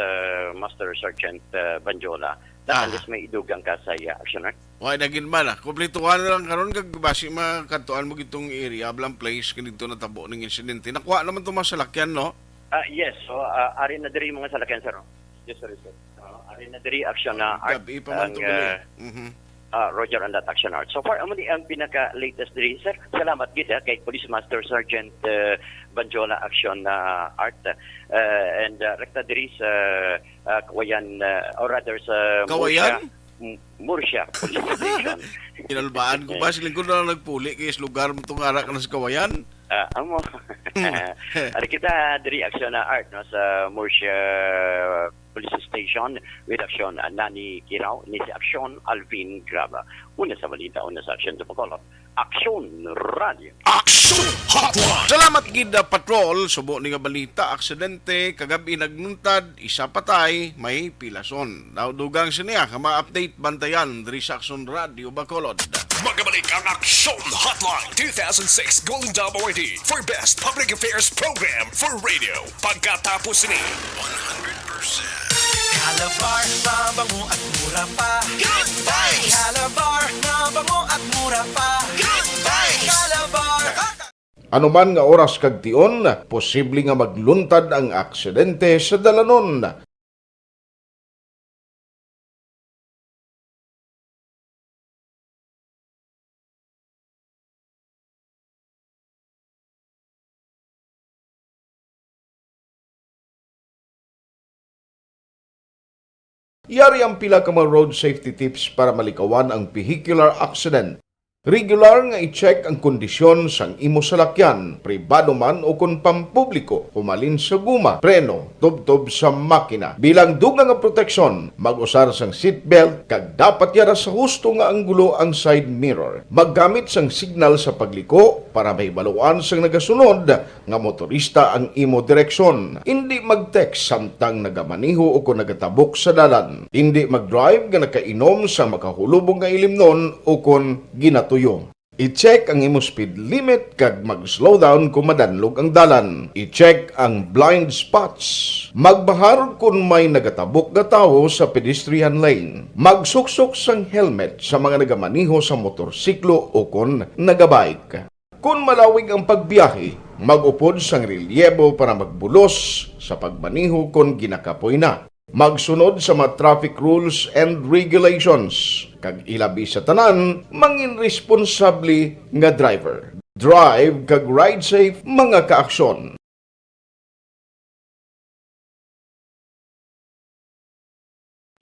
Master Sergeant Banjola, Not unless may idugang ka sa action, Art. Why naging man Komplituhan na lang karon kag basi makatuan mo gitong area ablang place kanito natabo ning insidente. Nakuha naman to masalakyan no. Yes, so ari na diri mga salakyan, sir. Yes, sir. Ari na diri action na Art. Gabi pa man to gali. Roger on that action, Art. So far, amo ni ang pinaka-latest diri, sir. Salamat gid kay Police Master Sergeant Banjola action na Art. And rekta diri sa Kawayan, or rather sa Kawayan? Murcia Police Station. Inalbaan ko ba siling ko na lang nagpuli kay lugar mo tong ara ka na sa Kawayan? Amo. Ari kita diri action na Art no sa Murcia Police Station with action Nani Kirao ni si action Alvin Graba. Una sa balita, una sa action sa Bacolod. Action Radio. Action Hotline. Salamat gid patrol subo ni nga balita aksidente kagabi nagnuntad isa patay may pilason. Dugang siniya ka ma-update bantayan diri sa Action Radio Bacolod. Magabalik ang Action Hotline 2006 Golden Dome Awardee for Best Public Affairs Program for Radio. Pagkatapos ni 100%. Calabar, mabango at mura pa. Good Vibes! Calabar, mabango at mura pa. Good Vibes! Calabar! Ano man nga oras kag tion, posible nga magluntad ang aksidente sa dalanon. Yari ang pila ka mga road safety tips para malikawan ang vehicular accident. Regular nga i-check ang kondisyon sang imo salakyan, pribado man o kung pampubliko, humalin sa guma, preno, tubtob sa makina. Bilang dugang nga proteksyon, mag-usar sang seatbelt kag dapat yara sa husto nga anggulo ang side mirror. Maggamit sang signal sa pagliko para may baluan sang nagasunod nga motorista ang imo direksyon. Hindi mag-text samtang nagamaniho o kung nagatabok sa dalan. Hindi mag-drive nga nakainom sa makahulubong nga ilimnon o kung ginatuyo. I-check ang imo speed limit kag mag-slow down kung madanlog ang dalan. I-check ang blind spots. Magbahar kung may nagatabok nga tawo sa pedestrian lane. Magsuksok sang helmet sa mga nagamaniho sa motorsiklo o kung nagabike. Kung malawig ang pagbiyahe, mag-upod sang relyebo para magbulos sa pagmaniho kung ginakapoy na. Magsunod sa mga traffic rules and regulations. Kag ilabi sa tanan, mangin responsable nga driver. Drive kag ride safe mga kaaksyon.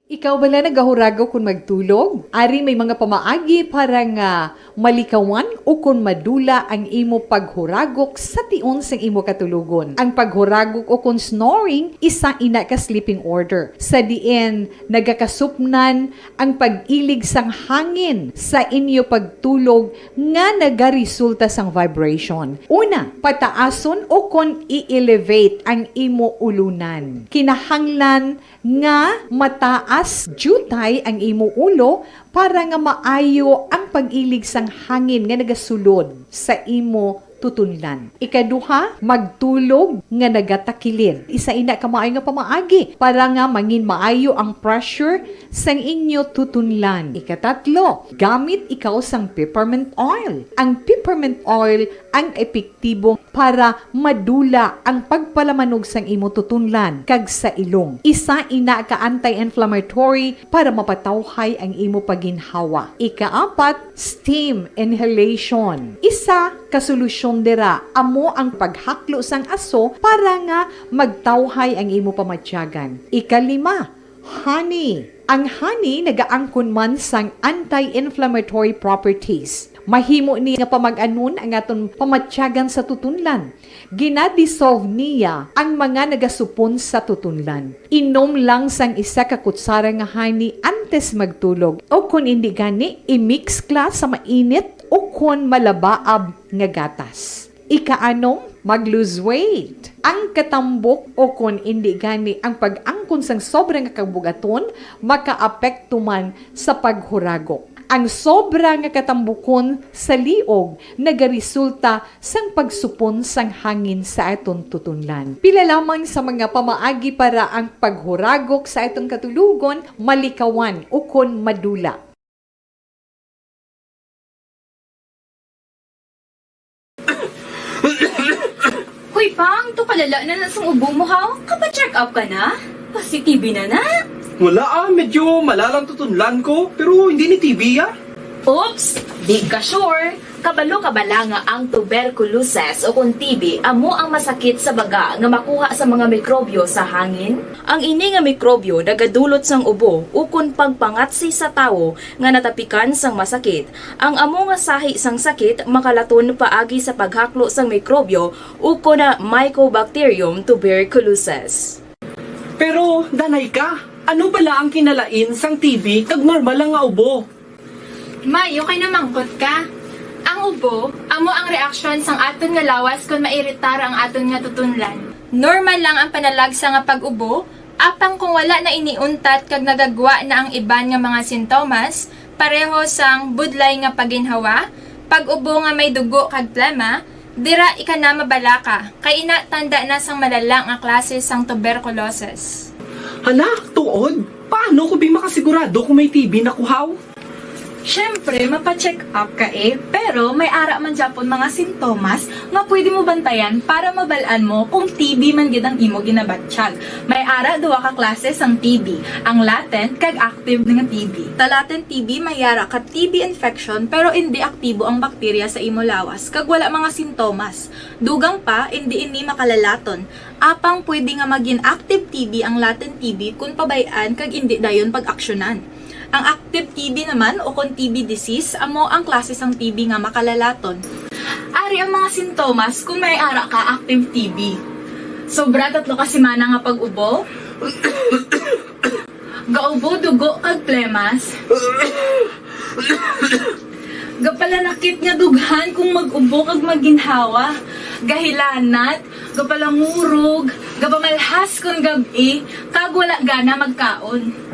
Ikaw bala nagahurago kung magtulog? Ari may mga pamaagi para nga malikawan o kung madula ang imo paghuragok sa tion sang imo katulugon. Ang paghuragok o kung snoring, isa ina ka sleeping order. Sa diin, nagakasupnan ang pag-ilig sang hangin sa inyo pagtulog nga nagaresulta sang vibration. Una, pataason o kung i-elevate ang imo ulunan. Kinahanglan nga mataas jutay ang imo ulo para nga maayo ang pag-ilig sang hangin nga nagasulod sa imo tutunlan. Ikaduha, magtulog nga nagatakilid. Isa ina ka maayo nga pamaagi para nga mangin maayo ang pressure sang inyo tutunlan. Ikatatlo, gamit ikaw sang peppermint oil. Ang peppermint oil ang epektibo para madula ang pagpalamanog sang imo tutunlan kag sa ilong. Isa ina ka anti-inflammatory para mapatawhay ang imo paginhawa. Ikaapat, steam inhalation. Isa ka solusyon dira amo ang paghaklo sang aso para nga magtawhay ang imo pamatyagan. Ikalima, honey. Ang honey nagaangkon man sang anti-inflammatory properties. Mahimo ni nga pamag-anon ang aton pamatyagan sa tutunlan. Ginadissolve niya ang mga nagasupon sa tutunlan. Inom lang sang isa ka kutsara nga honey antes magtulog. O kung hindi gani, i-mix class sa mainit o kung malabaab nga gatas. Ikaanom, mag-lose weight. Ang katambok o kung hindi gani ang pag-angkon sang sobrang kabugaton, maka-apekto man sa paghuragok. Ang sobra nga katambukon sa liog nagaresulta sang pagsupon sang hangin sa aton tutunlan. Pila lamang sa mga pamaagi para ang paghuragok sa aton katulugon malikawan ukon madula. Hoy, Pang, to kalala na sa ubo mo, ha? Kapa-check up ka na? Positive na na? Wala medyo malalang tutunlan ko, pero hindi ni TB Oops! Di ka sure. Kabalo-kabala nga ang tuberculosis o kung TB amo ang masakit sa baga nga makuha sa mga mikrobyo sa hangin. Ang ini nga mikrobyo nagadulot sang ubo o kung pagpangatsi sa tawo nga natapikan sang masakit. Ang amo nga sahi sang sakit makalaton paagi sa paghaklo sang mikrobyo o kung na Mycobacterium tuberculosis. Pero, danay ka, ano bala ang kinalain sang TB kag normal lang nga ubo? Mayo, kay namangkot ka. Ang ubo, amo ang reaksyon sang aton nga lawas kung mairitar ang aton nga tutunlan. Normal lang ang panalagsa nga pag-ubo, apang kung wala na iniuntat kag nagagwa na ang iban nga mga sintomas, pareho sang budlay nga paginhawa, pag-ubo nga may dugo kag plema, dira ika na mabala ka, kay ina tanda na sang malalang nga klase sang tuberculosis. Hala, tuod? Paano ko makasigurado kung may TB na kuhaw? Siyempre, mapacheck up ka pero may ara man Japon mga sintomas nga pwede mo bantayan para mabalaan mo kung TB man gid ang imo ginabatsyag. May ara duwa ka klase sang TB, ang latent kag active nga TB. Ta latent TB may ara ka TB infection pero hindi aktibo ang bakterya sa imo lawas kag wala mga sintomas. Dugang pa hindi makalalaton. Apang pwede nga maging active TB ang latent TB kung pabayaan kag hindi dayon pag-aksyonan. Ang active TB naman o kung TB disease, amo ang klase sang TB nga makalalaton. Ari ang mga sintomas kung may ara ka active TB. Sobra 3 ka semana nga pag-ubo. Gaubo, dugo, kag plemas. Gapalanakit nga dughan kung mag-ubo kag maginhawa. Gahilanat, gapalangurog, gapamalhas kung gabi, kag wala gana magkaon.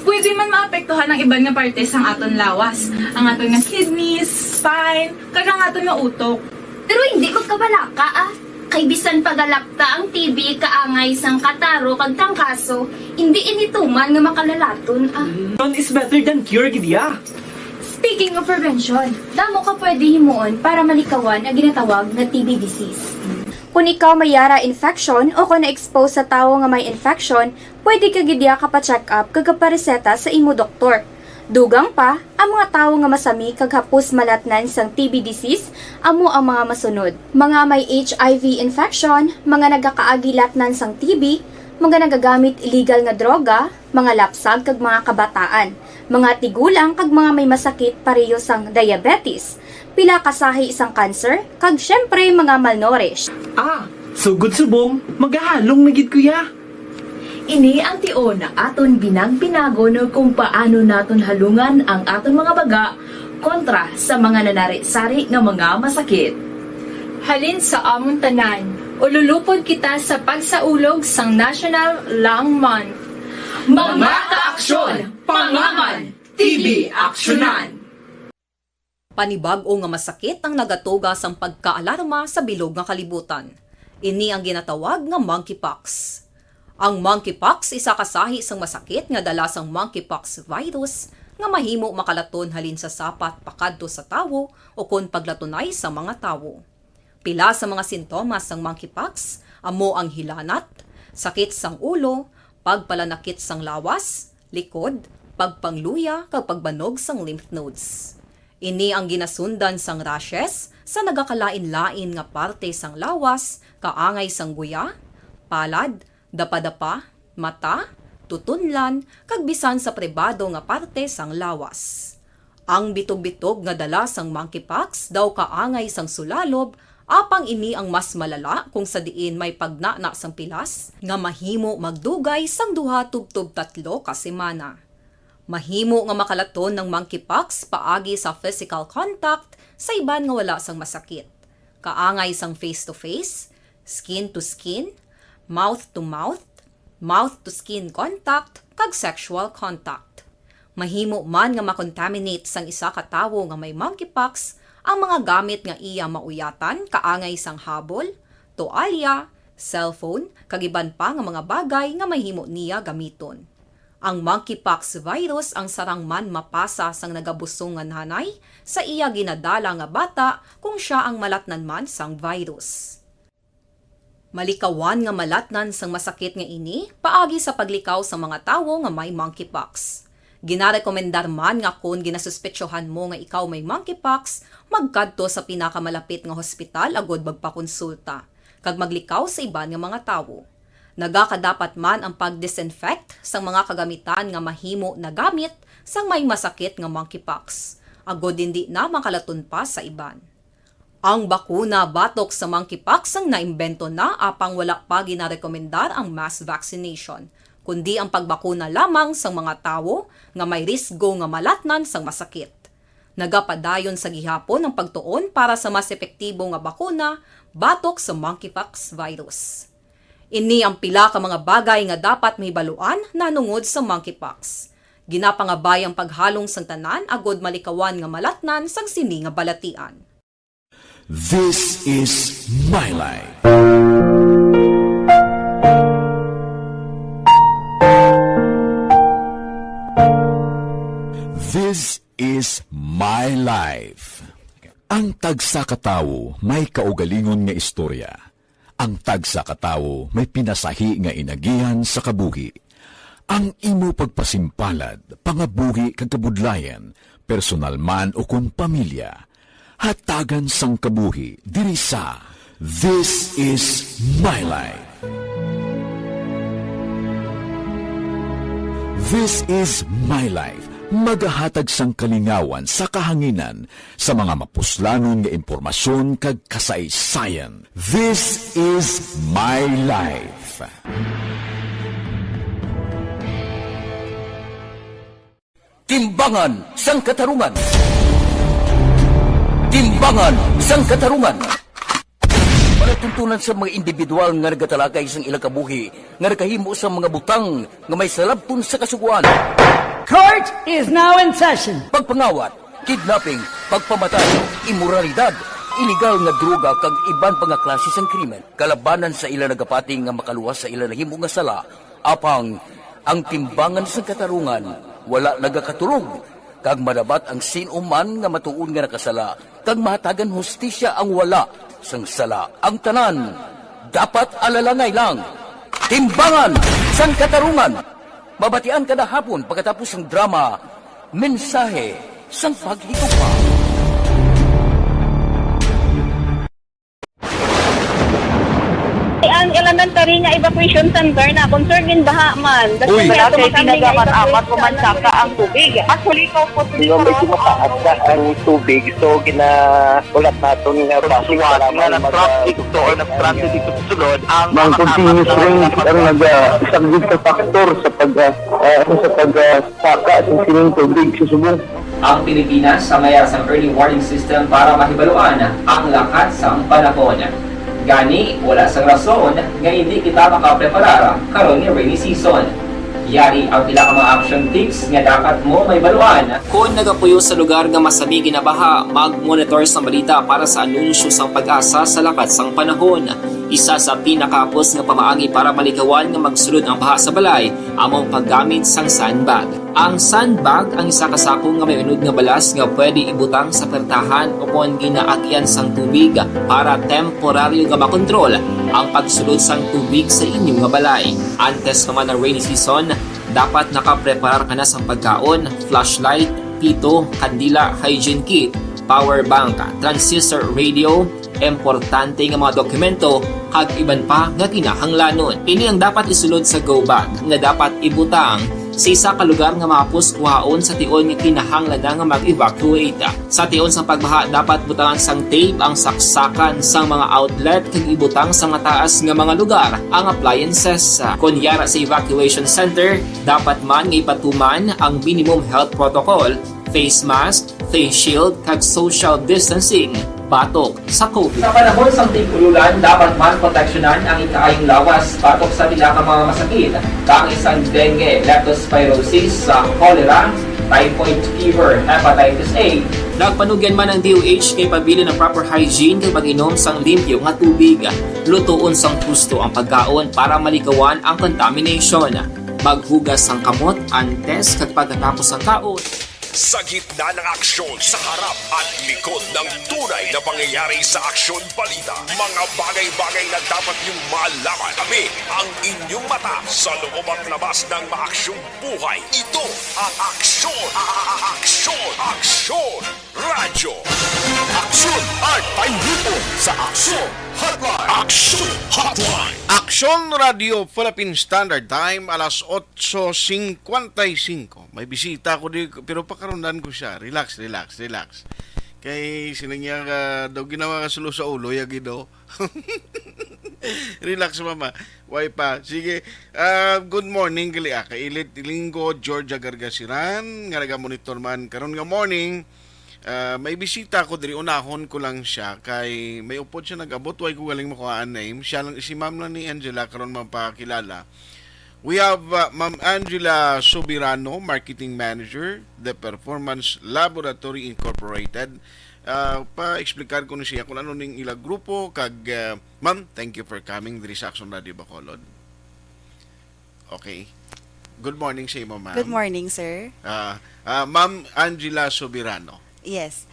Pwede man maapektuhan ang iban nga parte sang aton lawas. Ang aton nga kidneys, spine, kag ang aton nga utok. Pero hindi ko kabalaka Kay bisan pagalakta ang TB kaangay sang kataro kag tangkaso, hindi inituman nga makalalaton None is better than cure gidya. Speaking of prevention, damo ka pwede himuon para malikawan ang ginatawag na TB disease. Kung ikaw may yara infection o kung na-expose sa tao nga may infection, pwede ka gidya ka pa-check up kag pareseta sa imo doktor. Dugang pa, ang mga tao nga masami kag hapos malatnan sang TB disease, amo ang mga masunod. Mga may HIV infection, mga nagakaagilatnan sang TB, mga nagagamit illegal nga droga, mga lapsag kag mga kabataan, mga tigulang kag mga may masakit pareho sang diabetes, pila kasahi isang cancer, kag syempre mga malnourished. Sugod subong, magahalong nagid kuya. Ini ang tion na aton binag-binago no kung paano naton halungan ang aton mga baga kontra sa mga nanari-sari nga mga masakit. Halin sa amon tanan, ululupod kita sa pagsaulog sang National Lung Month. Mga kaaksyon, pangaman, TB aksyonan. Panibag-o nga masakit ang nagatuga sang pagkaalarma sa bilog nga kalibutan. Ini ang ginatawag nga monkeypox. Ang monkeypox isa kasahi sang masakit nga dala sang monkeypox virus nga mahimo makalaton halin sa sapat pakadto sa tawo o kon paglatunay sa mga tawo. Pila sa mga sintomas sang monkeypox amo ang hilanat, sakit sang ulo, pagpalanakit sang lawas, likod, pagpangluya kag pagbanog sang lymph nodes. Ini ang ginasundan sang rashes sa nagakalain-lain nga parte sang lawas, kaangay sang guya, palad, dapadapa, mata, tutunlan, kag bisan sa pribado nga parte sang lawas. Ang bitog-bitog nga dala sang monkeypox daw kaangay sang sulalob, apang ini ang mas malala kung sa diin may pagnana sang pilas nga mahimo magdugay sang 2 tubtob 3 ka semana. Mahimo nga makalaton ng monkeypox paagi sa physical contact sa iban nga wala sang masakit. Kaangay sang face-to-face, skin-to-skin, mouth-to-mouth, mouth-to-skin contact, kag sexual contact. Mahimo man nga makontaminate sang isa ka tawo nga may monkeypox ang mga gamit nga iya mauyatan kaangay sang habol, toalya, cellphone, kagiban pa nga mga bagay nga mahimo niya gamiton. Ang monkeypox virus ang sarang man mapasa sang nagabusong nga nanay sa iya ginadala nga bata kung siya ang malatnan man sang virus. Malikawan nga malatnan sang masakit nga ini paagi sa paglikaw sa mga tawo nga may monkeypox. Ginarekomendar man nga kung ginasuspetsyohan mo nga ikaw may monkeypox, magkadto sa pinakamalapit nga hospital agod magpakonsulta, kag maglikaw sa iban nga mga tawo. Nagakadapat man ang pag-disinfect sa mga kagamitan nga mahimo na gamit sang may masakit nga monkeypox, agod hindi na makalaton pa sa iban. Ang bakuna batok sa monkeypox ang naimbento na apang wala pa ginarekomendar ang mass vaccination, kundi ang pagbakuna lamang sa mga tawo nga may risgo nga malatnan sang masakit. Nagapadayon sa gihapon ang pagtuon para sa mas epektibo nga bakuna batok sa monkeypox virus. Ini ang pila ka mga bagay nga dapat mahibaluan nanungod sa monkeypox. Ginapangabay ang paghalong sang tanan agod malikawan nga malatnan sang sini nga balatian. This is My Life. This is My Life. Ang tagsa ka tawo may kaugalingon nga istorya. Ang tagsa ka tawo may pinasahi nga inagihan sa kabuhi. Ang imo pagpasimpalad, pangabuhi kag kabudlayan, personal man o kun pamilya, hatagan sang kabuhi diri sa This is My Life. This is My Life. Magahatag sang kalingawan sa kahanginan sa mga mapuslanon nga impormasyon kag kasaysayan. This is My Life. Timbangan sang katarungan. Timbangan sang katarungan. Palatuntunan sa mga individual nga nagatalakay sang ilang kabuhi nga nakahimo sa mga butang nga may salabton sa kasuguan. Court is now in session. Pagpangawat, kidnapping, pagpamatay, imoralidad, iligal nga droga kag iban pa nga klase sang krimen. Kalabanan sa ilang nagapating nga makaluwas sa ilang nahimo nga sala, apang ang timbangan sang katarungan wala nagakatulog. Kag madabat ang sinuman nga matuon nga nakasala, kag mahatagan hustisya ang wala sang sala. Ang tanan, dapat alalangay lang. Timbangan sang katarungan. Babatian kada hapon pagkatapos ng drama, mensahe sang paghigugma. Ang elementary nga evacuation center na concern din baha man. Uy, kasi tinagaman amat kumansaka ang tubig. Actually, ko po medyo mataas na ang tubig. So, ginaulat natin nga traffic para nag-traffic to or nag-transit dito sa sulod. Ang continuous rain ang nag-isagid sa faktor sa pagsaka sa sining tubig sa subong. Ang Pilipinas sa maya sa early warning system para mahibaluan ang lakat sa panahon. Gani, wala sang rason nga hindi kita makapreparar karon ni rainy season. Yari ang pila ka mga action tips nga dapat mo may baluan. Kung nagapuyo sa lugar nga masabi ginabaha, mag-monitor sa balita para sa anunsyo sang pag-asa sa lakat sang panahon. Isa sa pinakapos nga pamaagi para malikawan nga magsulod ang baha sa balay, among paggamit sang sandbag. Ang sandbag ang isa kasakong nga may unod nga balas nga pwede ibutang sa pertahan o kung ginaagyan sang tubig para temporaryo nga makontrol ang pagsulod sang tubig sa inyong nga balay. Antes naman ng rainy season, dapat nakapreparar ka na sa pagkaon, flashlight, pito, kandila, hygiene kit, power bank, transistor radio, importante nga mga dokumento, kag iban pa nga kinahanglanon. Ini ang dapat isulod sa go bag nga dapat ibutang sa isa ka lugar nga mapus kuhaon sa tion nga kinahanglan nga mag-evacuate. Sa tion sa pagbaha, dapat butangan sang tape ang saksakan sang mga outlet kag ibutang sa mataas nga mga lugar ang appliances. Kunyara sa evacuation center, dapat man nga ipatuman ang minimum health protocol, face mask, face shield kag social distancing. batok sa COVID. Sa panahon sa tig-ululan, dapat man proteksyonan ang ikaayong lawas batok sa pila ka mga masakit, kang isang dengue, leptospirosis, cholera, typhoid fever, hepatitis A. Nagpanugyan man ang DOH kay pabili ng proper hygiene kay pag-inom sang limpyo nga tubig. Lutuon sang husto ang pagkaon para malikawan ang contamination. Maghugas ang kamot antes kag pagkatapos ang kaon. Sa gitna ng aksyon, sa harap at likod ng tunay na pangyayari sa Aksyon Balita, mga bagay-bagay na dapat niyong malaman. Kami ang inyong mata sa loob at labas ng maaksyong buhay. Ito ang Aksyon! Aksyon! Aksyon! Radyo! Aksyon at Panghipo sa Aksyon Hotline! Aksyon Hotline! Aksyon Radio Philippine Standard Time, alas 8:55. May bisita ko di, pero pakarundan ko siya. Relax. Kay sinangya daw ginawa ka sulo sa ulo, yagido. Relax, mama. Why pa? Sige. Good morning, gali kailit linggo, Georgia Gargasiran. Nga naga-monitor man karon nga morning. May bisita ko diri, unahon ko lang siya kay may upod siya nag-abot, way ko galing makuha ang name. Siya lang, si ma'am lang ni Angela karon mapakilala. We have Ma'am Angela Sobirano, Marketing Manager, The Performance Laboratory Incorporated. Pa-explicar ko na siya kung ano ning ilang grupo kag ma'am, thank you for coming diri sa Aksyon Radio Bacolod. Okay. Good morning sa imo, ma'am. Good morning, sir. Ma'am Angela Sobirano. Yes.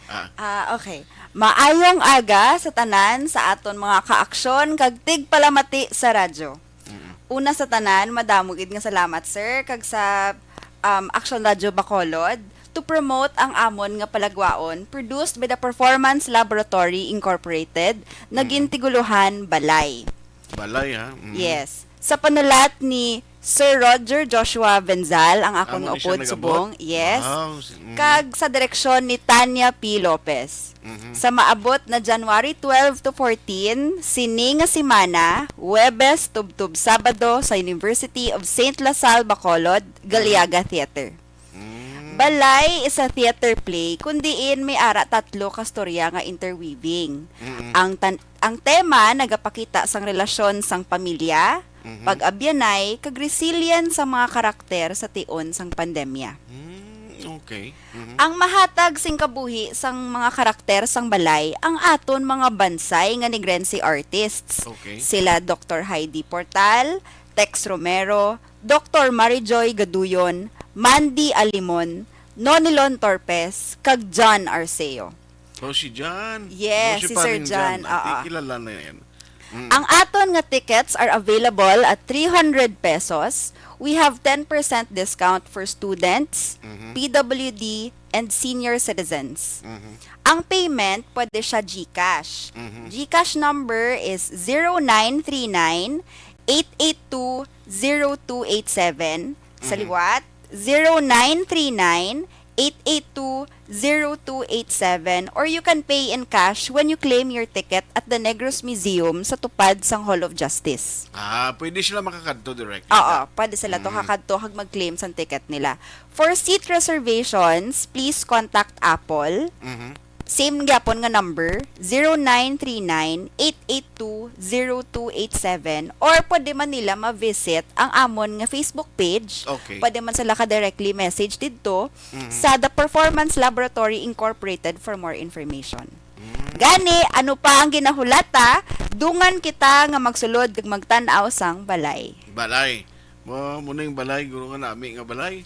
Okay. Maayong aga sa tanan sa aton mga kaaksyon kag tigpalamati sa radyo. Una sa tanan, madamog nga salamat, sir, kag sa Aksyon Radio Bacolod to promote ang amon nga palagwaon produced by the Performance Laboratory Incorporated, nagintiguluhan Balay. Balay, ha? Yes. Sa panulat ni Sir Roger Joshua Benzal, ang akong upod subong. Yes. Wow. Kag sa direksyon ni Tanya P. Lopez. Sa maabot na January 12 to 14, sini nga simana, Huwebes, Tubtub, Sabado sa University of St. LaSalle, Bacolod, Galiaga Theater. Balay is a theater play kundiin may ara 3 ka storya nga interweaving. Ang tema nagapakita sang relasyon sang pamilya, pag-abyanay, kag resilience sa mga karakter sa tion sang pandemya. Okay. Ang mahatag sing kabuhi sang mga karakter sang balay ang aton mga bansay nga Negrense artists. Okay. Sila Dr. Heidi Portal, Tex Romero, Dr. Marijoy Gaduyon, Mandy Alimon, Nonilon Torpes, kag John Arceo. Si John. Yes, si Sir John. Kilala na yan. Ang aton nga tickets are available at 300 pesos. We have 10% discount for students, PWD, and senior citizens. Ang payment, pwede siya GCash. GCash number is 0939-882-0287. Sa liwat, 0939-882-0287, or you can pay in cash when you claim your ticket at the Negros Museum sa tupad sang Hall of Justice. Pwede sila makakadto direct. Oo, pwede sila to kakadto hag mag-claim sang ticket nila. For seat reservations, please contact Apple. Same gyapon nga number, 0939-882-0287, or pwede man nila ma-visit ang amon nga Facebook page. Okay. Pwede man sila ka-directly message dito sa The Performance Laboratory Incorporated for more information. Gani, ano pa ang ginahulata? Dungan kita nga magsulod kag magtan-aw sang balay. Balay. Muna yung balay, guro nga nami nga balay.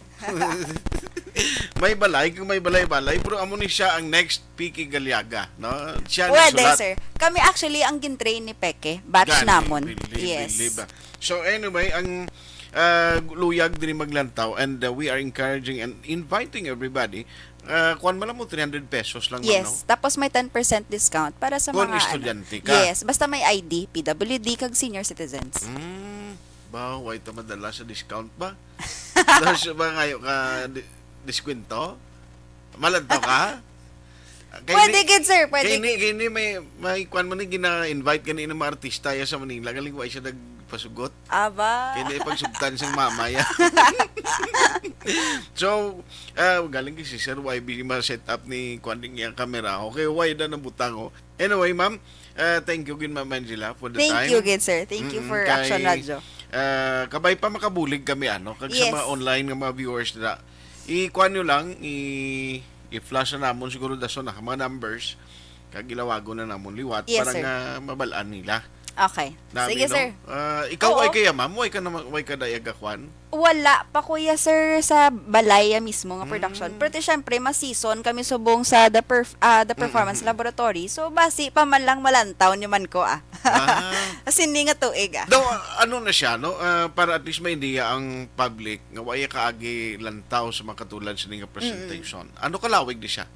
May balay, kung may balay, pero amo ni siya ang next Piki Galiaga, no? Siya Pwede, nagsulat. sir. Kami actually ang gintrain ni Peke, batch namon. Yes. So anyway, ang luyag din maglantaw, and we are encouraging and inviting everybody. Kuan man mo 300 pesos lang, Yes, no? tapos may 10% discount para sa Kung mga estudyante ka. Yes, basta may ID, PWD kag senior citizens. Ba, why ta madala sa discount ba? Dahil siya ba ngayon ka diskwento? Malantaw ka? Pwede gid, sir, pwede. Kaya ni may kuan man ni gina-invite kanina mga artista ya sa Manila, galing wa siya nagpasugot. Aba. Kaya ni pagsugtan siyang mamaya. So, galing si Sir YB ma-set up ni kuan ning iyang camera. Okay, why da nang butang Anyway, ma'am, thank you gin Ma'am Angela for the time. Thank you, good sir. Thank you for Action Radio. Kabay pa makabulig kami kag Yes. sa mga online nga mga viewers na i-kuan nyo lang, i-flash na namon siguro daso na mga numbers kag ilawago na namon liwat Yes, para sir. nga mabalaan nila. Okay. Nami, Sige, no? sir. Ikaw Oo. ay kaya ma'am, way ka dayaga kwan? Wala pa kuya sir sa balaya mismo nga production. Pero syempre ma-season kami subong sa the performance laboratory. So basi pa man lang malantaw ni man ko Kasi hindi nga tuig Daw ano na siya no, para at least may idea ang public nga way kaagi lantaw sa mga katulad sa nga presentation. Ano kalawig di siya?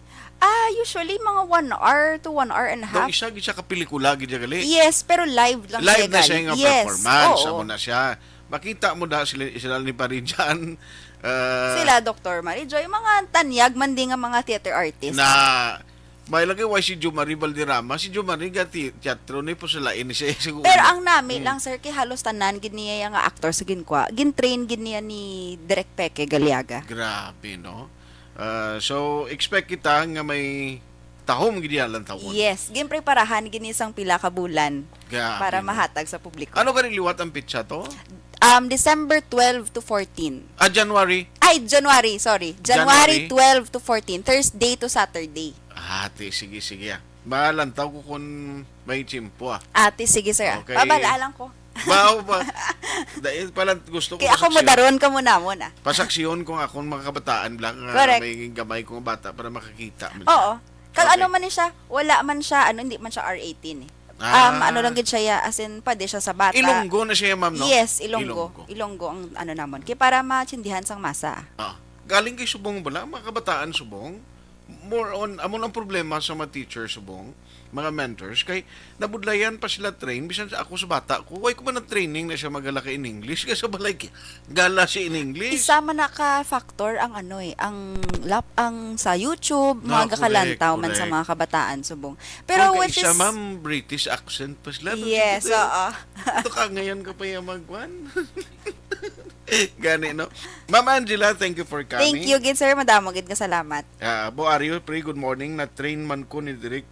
Usually mga 1 hour to 1 hour and a Daw half. isa gid siya ka pelikula gid siya gali. Yes, pero live lang Live na siya gali. nga Yes, performance, oo. amo na siya. Makita mo da sila ni Parinjan. Sila Dr. Marijoy, mga tanyag man din nga mga theater artist. Na may lagi why si Jumari Valderrama, si Jumari gati teatro ni po sila ini siya siguro. Pero ang nami lang sir kay halos tanan gid niya nga actor sa ginkwa. Gin-train gid niya ni Direk Peke Galiaga. Grabe no. So expect kita nga may tahom gid lang tawon. Yes, ginpreparahan gid ni sang pila ka bulan Grabe, para no? mahatag sa publiko. Ano ka liwat ang pitsa to? December 12 to 14. January. January, sorry. January 12 to 14, Thursday to Saturday. Ate, sige. Malantaw ko kung may chimpo Ate, sige sir. Okay. Babala lang ko. Ba. Dahil pala gusto ko Kaya ako modaron ka muna muna. Pasaksiyon kung akong mga kabataan lang. Correct. May gamay kong bata para makakita. Oo. Kag ano man ni siya, wala man siya, hindi man siya R18 eh. Ano lang gid siya, as in, pwede siya sa bata. Ilonggo na siya, ma'am, no? Yes, Ilonggo. Ilonggo ang ano namon. Kaya para matsindihan sang masa. Galing kay subong bala, mga kabataan subong. More on, amon ang problema sa mga teacher subong, mga mentors, kay nabudlayan pa sila train, bisan sa ako sa bata ko, why ko man na training na siya magala in English, kasi balay gala siya in English. Isa man naka-factor ang ang sa YouTube, mga kalantaw man sa mga kabataan subong. Pero which is... Isa, ma'am, British accent pa sila. Yes, oo. Ito ka ngayon ka pa yung magwan. Gani, no? Ma'am Angela, thank you for coming. Thank you, gid sir. Madamo gid nga salamat. Bo Ario, pre, good morning. Na-train man ko ni Direk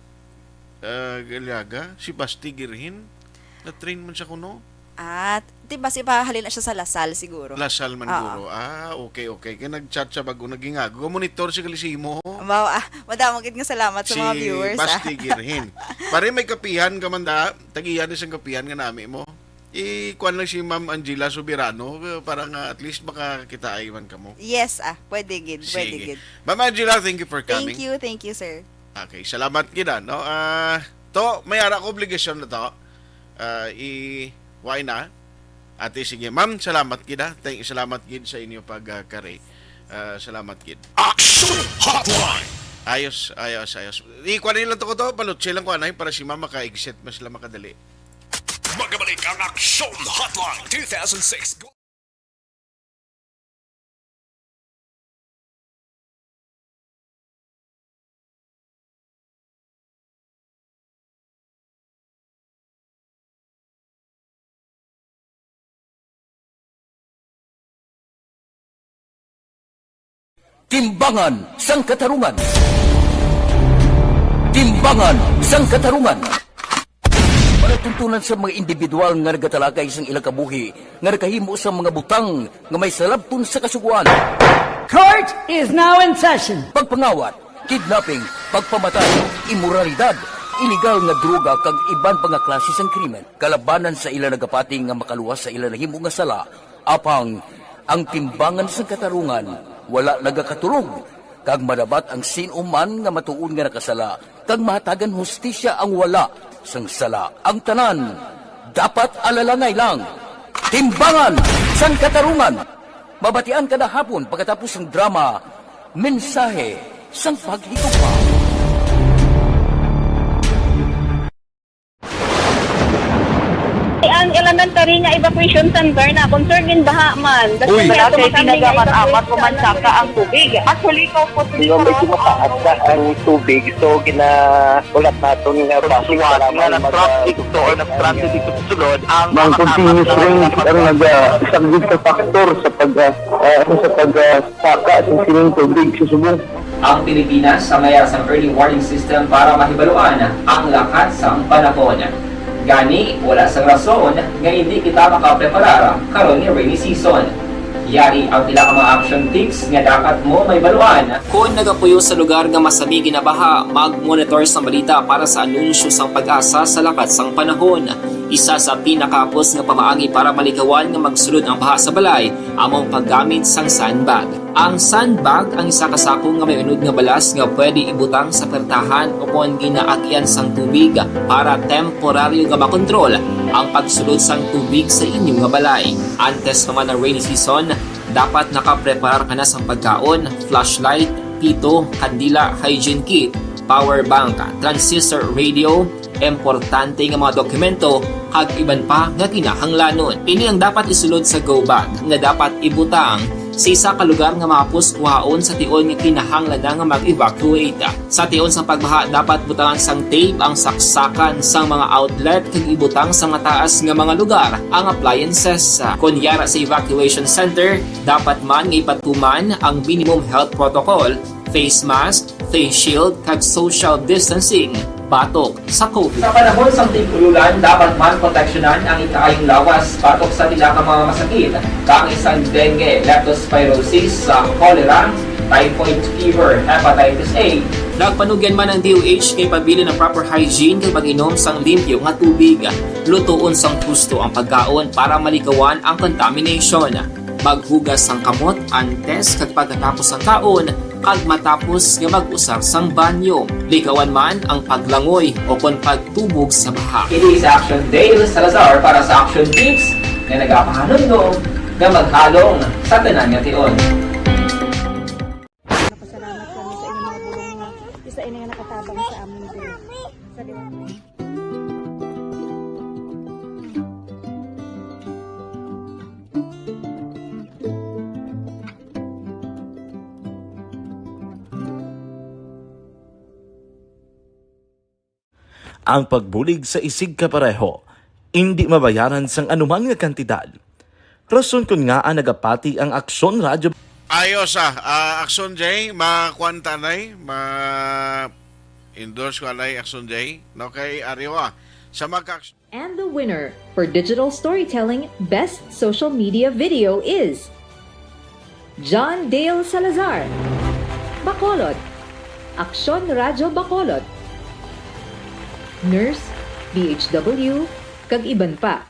Galiaga, si Basti Girhin. Na-train man siya kuno. Diba si pahalin na siya sa Lasal siguro. Lasal man guro. Okay. Kaya nag-chat siya bago naging monitor si Kalisimo. Madamo gid nga salamat sa mga viewers. Si Basti Girhin. Pare may kapihan ka man da, tagiyan isang kapihan nga nami mo. Ikuan lang si Ma'am Angela Subirano para nga at least makakita ay man ka mo. Yes, pwede gid. Ma'am Angela, thank you for coming. Thank you, sir. Okay, salamat gid no. To may ara ko obligasyon na to. Why na? Ate sige, ma'am, salamat gid Thank you, salamat gid sa inyo pagkare. Salamat gid. Action Hotline. Ayos. Ikuan nila to ko to, palutsi lang ko anay para si ma'am maka-exit mas sila makadali. Magabalik ang Action Hotline 2006. Timbangan sang katarungan. Timbangan sang katarungan. Palatuntunan sa mga individual nga nagatalakay sang ilang kabuhi nga nakahimo sa mga butang nga may salabton sa kasuguan. Court is now in session. Pagpangawat, kidnapping, pagpamatay, immoralidad, illegal nga droga kag iban pa nga klase sang krimen. Kalabanan sa ilang nagapati nga makaluwas sa ilang nahimo nga sala, apang ang timbangan sang katarungan wala nagakatulog, kag madabat ang sinuman nga matuon nga nakasala, kag mahatagan hustisya ang wala sang sala. Ang tanan, dapat alalangay lang. Timbangan sang katarungan. Mabatian kada hapon pagkatapos ng drama, mensahe sang paghigugma. Ang elementary nga evacuation center na concern din baha man. Uy, kasi pinagamat-amat kumansaka ang tubig. Actually, ko po medyo mataas na ang tubig. So, ulat natin nga pasiwala nga nag-trap dito or nag-transit dito sa sulod. Ang continuous range ang nag-isang factor sa pagsaka at sining tubig sa subong. Ang Pilipinas sa mayroon sa early warning system para mahibaluan ang lakat sang panahon. Gani, wala sang rason nga hindi kita makapreparar karon ni rainy season. Yari ang pila ka mga action tips nga dapat mo may baluan. Kung nagapuyo sa lugar nga masabi ginabaha, mag-monitor sa balita para sa anunsyo sang pag-asa sa lakat sang panahon. Isa sa pinakapos nga pamaagi para malikawan nga magsulod ang baha sa balay, among paggamit sang sandbag. Ang sandbag ang isa kasako nga may unod nga balas nga pwede ibutang sa pertahan o kung ginaagyan sang tubig para temporaryo nga makontrol ang pagsulod sang tubig sa inyong nga balay. Antes naman ng rainy season, dapat nakapreparar ka na sang pagkaon, flashlight, pito, kandila, hygiene kit, power bank, transistor radio, importante nga mga dokumento kag iban pa nga kinahanglanon. Ini ang dapat isulod sa go bag nga dapat ibutang sa isa ka lugar nga mapus kuhaon sa tion nga kinahanglan nga mag-evacuate. Sa tion sa pagbaha dapat butangan sang tape ang saksakan sang mga outlet kag ibutang sa mataas nga mga lugar ang appliances. Kunyara sa evacuation center, dapat man nga ipatuman ang minimum health protocol, face mask, face shield kag social distancing batok sa COVID. Sa panahon sa tigululan, dapat man proteksyonan ang ikaayong lawas batok sa pila ka mga masakit, kang isang dengue, leptospirosis, cholera, typhoid fever, hepatitis A. Nagpanugyan man ang DOH kay pabili ng proper hygiene kay pag-inom sang limpyo nga tubig. Lutuon sang gusto ang pagkaon para malikawan ang contamination. Maghugas sang kamot antes kag pagkatapos ang kaon kag matapos nga mag-usar sang banyo. Likawan man ang paglangoy o kon pagtubog sa baha. It is Action Dale Salazar para sa Action Tips na nagapahanundong nga maghalong sa tanan nga tion. Napasalamat kami sa inyong mga bulong nga isa ini nga nakatabang sa aming Diyos. Sa Diyos. Ang pagbulig sa isig kapareho, hindi mabayaran sang anuman nga kantidad. Rason kun nga ang nagapati ang Aksyon Radyo. Ayos Action J, makwanta nay, ma-endorse ko nay Action J. No kay Ariwa sa mag-action. And the winner for Digital Storytelling Best Social Media Video is John Dale Salazar, Bacolod, Aksyon Radyo Bacolod, Nurse, DHW, kag iban pa.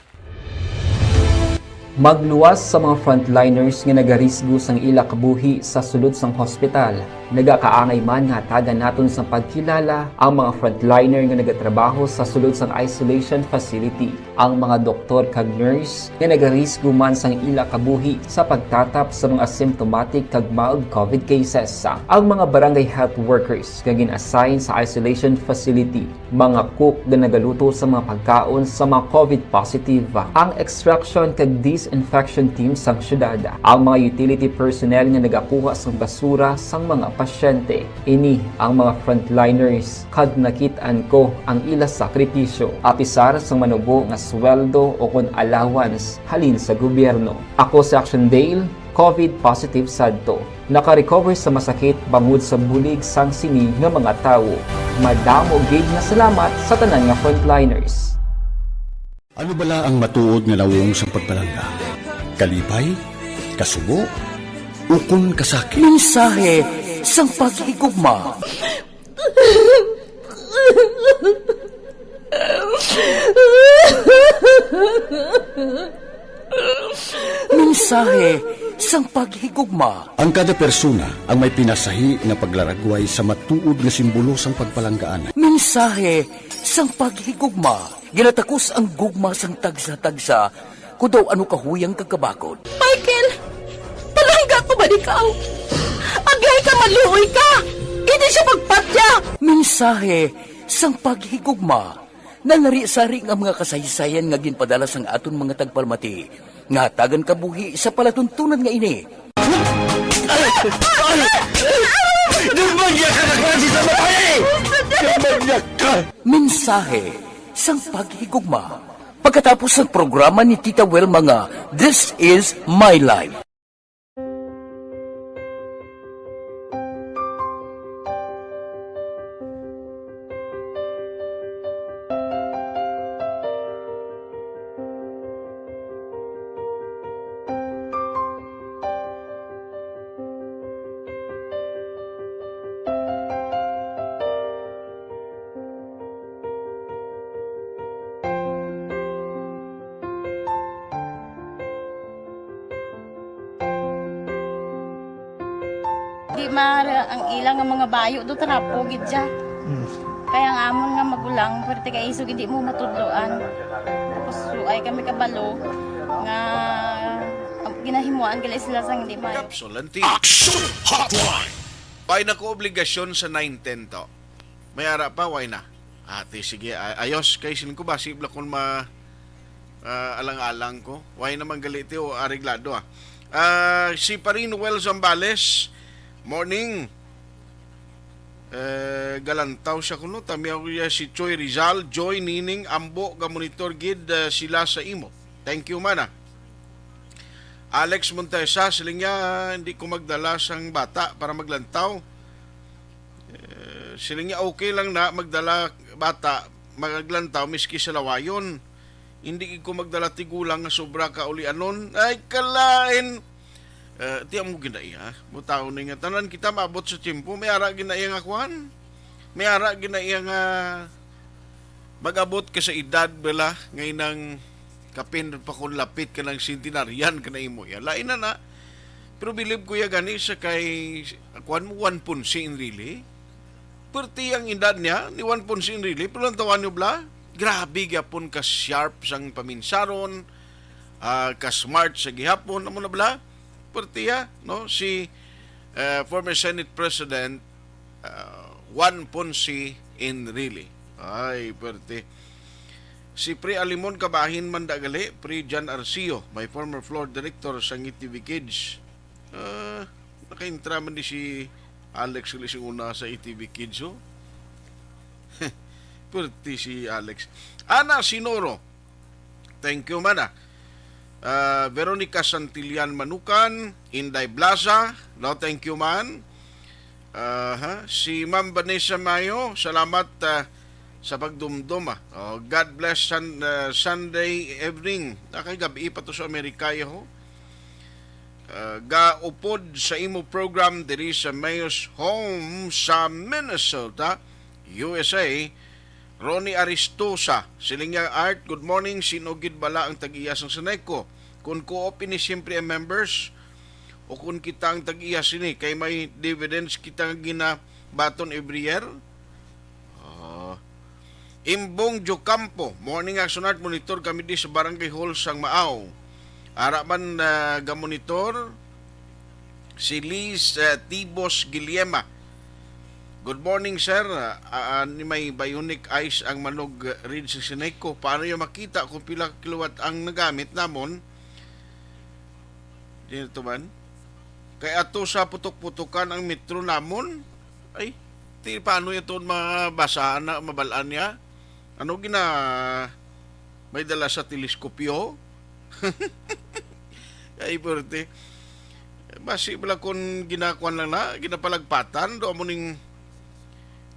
Magluwas sa mga frontliners nga nagarisgo sang ila kabuhi sa sulod sang hospital. Nagakaangay man nga tagan naton sa pagkilala ang mga frontliner nga nagatrabaho sa sulod sang isolation facility. Ang mga doktor kag nurse nga nagarisgo man sang ila kabuhi sa pagtatap sa mga asymptomatic kag mild COVID cases. Ang mga barangay health workers nga gin-assign sa isolation facility, mga cook nga nagaluto sa mga pagkaon sa mga COVID positive, ang extraction kag disinfection team sang syudad, ang mga utility personnel nga nagakuha sang basura sang mga pasyente. Ini ang mga frontliners kag nakit-an ko ang ila sakripisyo apisar sang manubo nga sweldo o kon allowance halin sa gobyerno. Ako si Action Dale, COVID positive sadto. Naka-recover sa masakit bangod sa bulig sang sini nga mga tawo. Madamo gid nga salamat sa tanan nga frontliners. Ano bala ang matuod nga lawong sa pagpalangga? Kalipay? Kasubo? Ukon kasakit? Mensahe sang paghigugma. Mensahe sang paghigugma. Ang kada persona ang may pinasahi na paglaragway sa matuod nga simbolo sang pagpalanggaan. Mensahe sang paghigugma. Ginatakos ang gugma sang tagsa-tagsa kudaw ano kahuyang kagkabakod. Michael! Palangga ko ba ikaw? Agay ka, maluoy ka! Hindi siya magpatya! Mensahe sang paghigugma. Nanari-sari ang mga kasaysayan nga ginpadala sang aton mga tagpalmati. Nga tagan kabuhi sa palatuntunan nga ini. Nagmagyak ka na klase sa matay! Nagmagyak ka! Mensahe sang paghigugma. Pagkatapos ng programa ni Tita Welma nga, This is My Life. di ang ilang nga mga bayo do trapo gid siya. Kaya nga amon nga magulang pwerte kay isog hindi mo matudloan. Tapos ay kami kabalo nga ginahimuan gali sila sang hindi mayo. Kapsulanti. Hotline. Pay na ko obligasyon sa 910 to. May ara pa, why na? Ate, sige, ayos kay silin ko ba? Sibla kung alang-alang ko. Why naman galiti o areglado si Parin Well Zambales, morning. Galantaw siya kuno. Tami ako si Choy Rizal, Joy Nining, Ambo, Gamonitor Gid, sila sa imo. Thank you, mana. Alex Montesa, siling niya, hindi ko magdala sang bata para maglantaw. Siling niya, okay lang na magdala bata, maglantaw, miski sa lawayon. Hindi ko magdala tigulang na sobra ka uli anon. Ay, kalain! Tiyan mo ginaiya. Mutaw na nga. Tanan kita maabot sa timpo. May ara ginaiya nga kuhan. May ara ginaiya nga mag-abot ka sa edad bala. Ngayon ang kapin pa kung lapit ka ng centenarian ka na imo yan. Lain na. Pero bilib ko ya gani sa kay kuhan mo 1 punsi in really. Perti ang edad niya ni 1 punsi in really. Pero lang tawan niyo bala. Grabe gyapon ka sharp sang paminsaron. Ka smart sa gihapon. Amo na bala. Pertiya, no? Si former Senate President Juan Ponce Enrile. Ay, perti. Si Pre Alimon Kabahin Mandagali, Pre Jan Arcio, my former floor director sa TV Kids. Nakaintra man di si Alex ulit si una sa ETV Kids, oh. Perti si Alex. Ana Sinoro. Thank you, mana. Veronica Santillan Manukan, Inday Blaza, no, thank you man. Si Ma'am Vanessa Mayo, salamat sa pagdumdum. God bless Sunday evening. Nakagabi pa to sa Amerika ho. Gaupod sa imo program diri sa Mayo's home sa Minnesota, USA. Ronnie Aristosa, Silingya Art, good morning. Sinugid bala ang tag-iyas ng sanay ko? Kung co-op ini siyempre ang members o kung kita ang tag-iyas ini kay may dividends kita ginabaton every year. Imbong Jocampo, morning action art monitor kami di sa Barangay Hall sang Maaw. Araman ga-monitor si Liz Tibos Giliema. Good morning, sir. Ni may bionic eyes ang manog read sa sinay ko. Paano yung makita kung pila kiluwat ang nagamit namon? Dito man. Kaya ato sa putok-putukan ang metro namon. Ay, paano ito mabasaan na mabalaan niya? Ano gina may dala sa teleskopyo? Ay, pwerte. Basi bala kung ginakuan lang na, ginapalagpatan, doon mo ning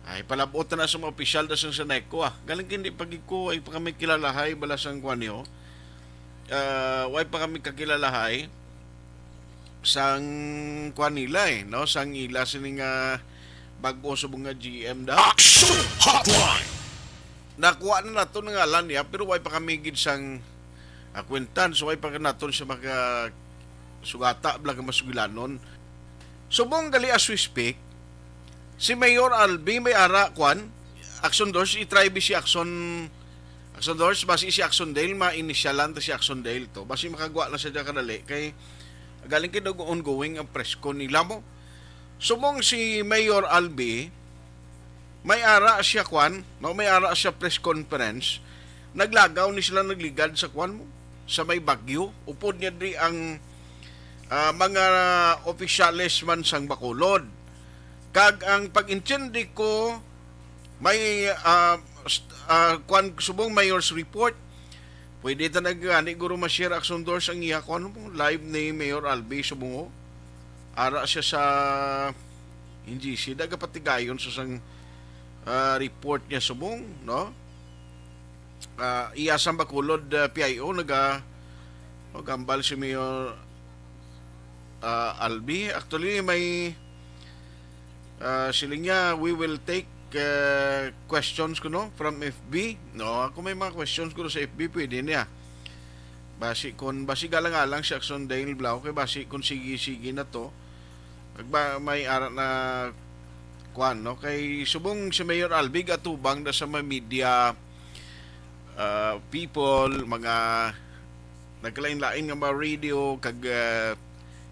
ay palabot na sa mga opisyal da sang sanay ko galing hindi pagi ko ay pa kami kilalahay bala sang kuan niyo. Way pa kami kakilalahay sang kuan nila no, sang ila sining bag-o sa mga GM da. Hotline. Nakuha na nato ng ngalan niya pero way pa kami gid sang kwentan, so way pa naton sa mga sugata bala ka masugilanon. Subong gali as we speak, si Mayor Albi may ara kwan Action Doors i-try si Action Doors basi si Action Dale ma-initialan ta si Action Dale to basi makagwa na siya kadali kay galing kay ongoing ang press con nila mo. Sumong si Mayor Albi may ara siya kwan no, may ara siya press conference, naglagaw ni sila nagligad sa kwan mo sa may Bagyo. Upod niya di ang mga opisyales man sang Bacolod. Kag ang pag-intindi ko may kwan subong mayor's report, pwede ta nagani guro ma-share Action Doors ang iya kwan mo live ni Mayor Albi subong ara siya sa NGC daga patigayon sa sang report niya subong no. Iya sa Bacolod PIO nagambal si Mayor Albi. Actually may siling niya, we will take questions ko no from FB. No, ako may mga questions ko sa FB pwede niya. Basi galang-alang si Action Dale Blau kay basi kung sige-sige na to. may ara na kuan no kay subong si Mayor Albi atubang da sa mga media people, mga naglain-lain nga mga radio kag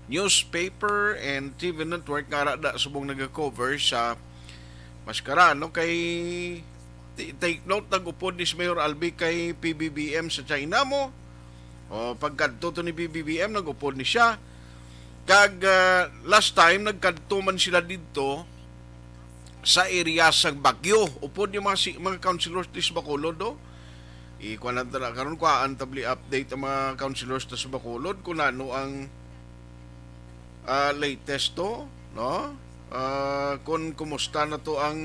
newspaper and TV network nga ara da subong naga-cover sa maskara no kay take note nag-upod ni Mayor Albi kay PBBM sa China mo o pagkadto to ni PBBM nag-upod ni siya kag last time nagkadto man sila dito sa area sa Baguio upod yung mga councilors sa Bacolod do ikuan lang tala karon kuan tabli update ang mga councilors sa Bacolod kung ano ang latest to no kung kumusta na to ang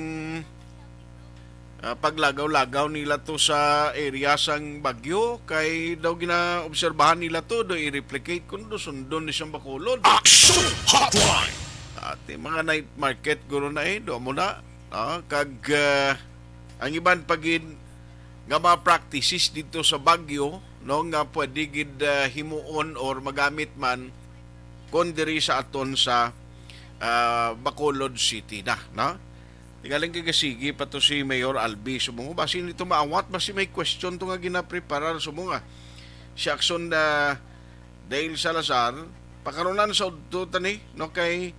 paglagaw-lagaw nila to sa area sang Bagyo kay daw ginaobserbahan nila to do i-replicate kun do sundon ni siyang Bacolod. Action Hotline. Ate mga night market guro na do mo na kag ang iban pagin nga mga practices dito sa Bagyo no nga pwede gid himuon or magamit man kon diri sa aton sa Bacolod City na no. Galing kagasigi pa to si Mayor Albi sumungo basin ito maawat basi may question to nga ginapreparar sumunga si Action Dale Salazar pakaronan sa udto tani no kay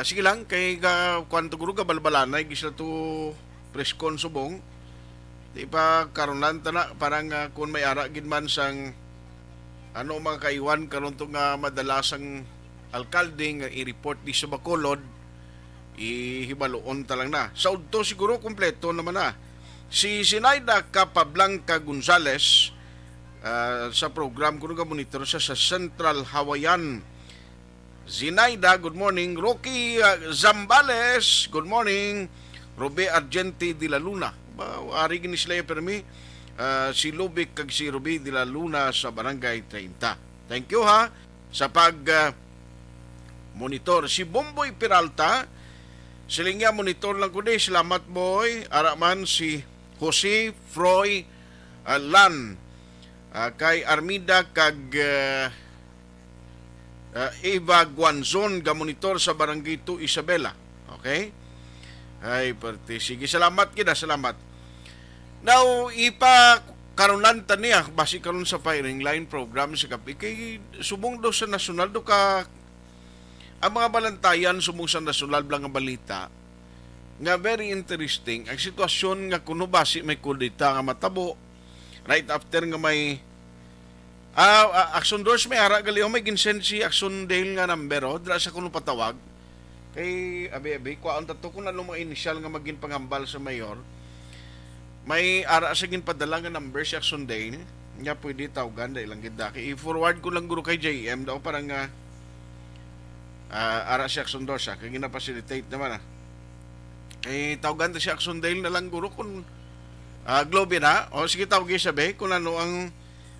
sige lang kay kwanto guro gabalbalanay gisla to press con subong di pa karonan tana parang kung may ara gid man sang ano mga kaiwan karon to nga madalasang alkalde nga i-report di sa Bacolod ihibaloon talang na. Sa udto siguro kompleto naman na. Si Zinaida Capablanca Gonzales sa program ko nga monitor sa Central Hawaiian. Zinaida, good morning. Rocky Zambales, good morning. Robe Argente de la Luna. Ari gini sila permi. Si Lubic kag si Robe de la Luna sa Barangay 30. Thank you ha sa pag monitor. Si Bomboy Peralta silingya monitor lang ko di. Salamat boy. Araman si Jose Froy Lan kay Armida kag Eva Guanzon ga monitor sa Barangay 2 Isabela. Okay? Ay parte sige salamat kida salamat. Now ipa karunan taniya basi karon sa firing line program sa kapi kay subong do sa nasyonal do ka ang mga balantayan sumong sa nasyonal blang nga balita nga very interesting ang sitwasyon nga kuno basi may kudita nga matabo right after nga may Action Doors may ara gali may ginsend si Action Dale nga number dira sa kuno patawag kay abi kuan tato kun ano mga initial nga magin pangambal sa mayor may ara sa ginpadala nga number si Action Dale nga pwede tawagan dahil lang gid kay i-forward ko lang guro kay JM daw parang ara si Action Doors kay gina-facilitate naman tawagan ta si Action Dale na lang guro kung Globe na o sige tawagin sabi kung ano ang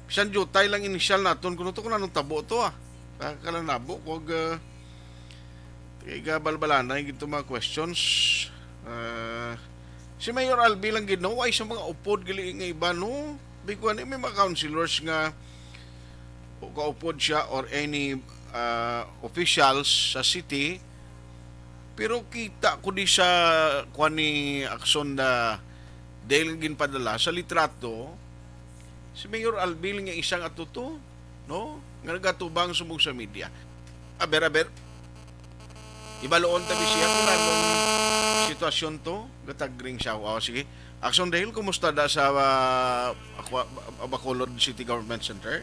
bisan jutay lang initial naton kung anong tabo to kalanabo kog kay balbalana gito mga questions si Mayor Albi lang gid no ay sa mga upod gali nga iba no bigwan may mga councilors nga kaupod siya or any officials sa city pero kita ko di sa kuan ni Action na dahil ginpadala sa litrato si Mayor Albi nga isang atuto no nga nagatubang sumug sa media aber ibaloon tabi siya kung anong sitwasyon to gatagring siya sige Action Dale kumusta da sa Bacolod City Government Center?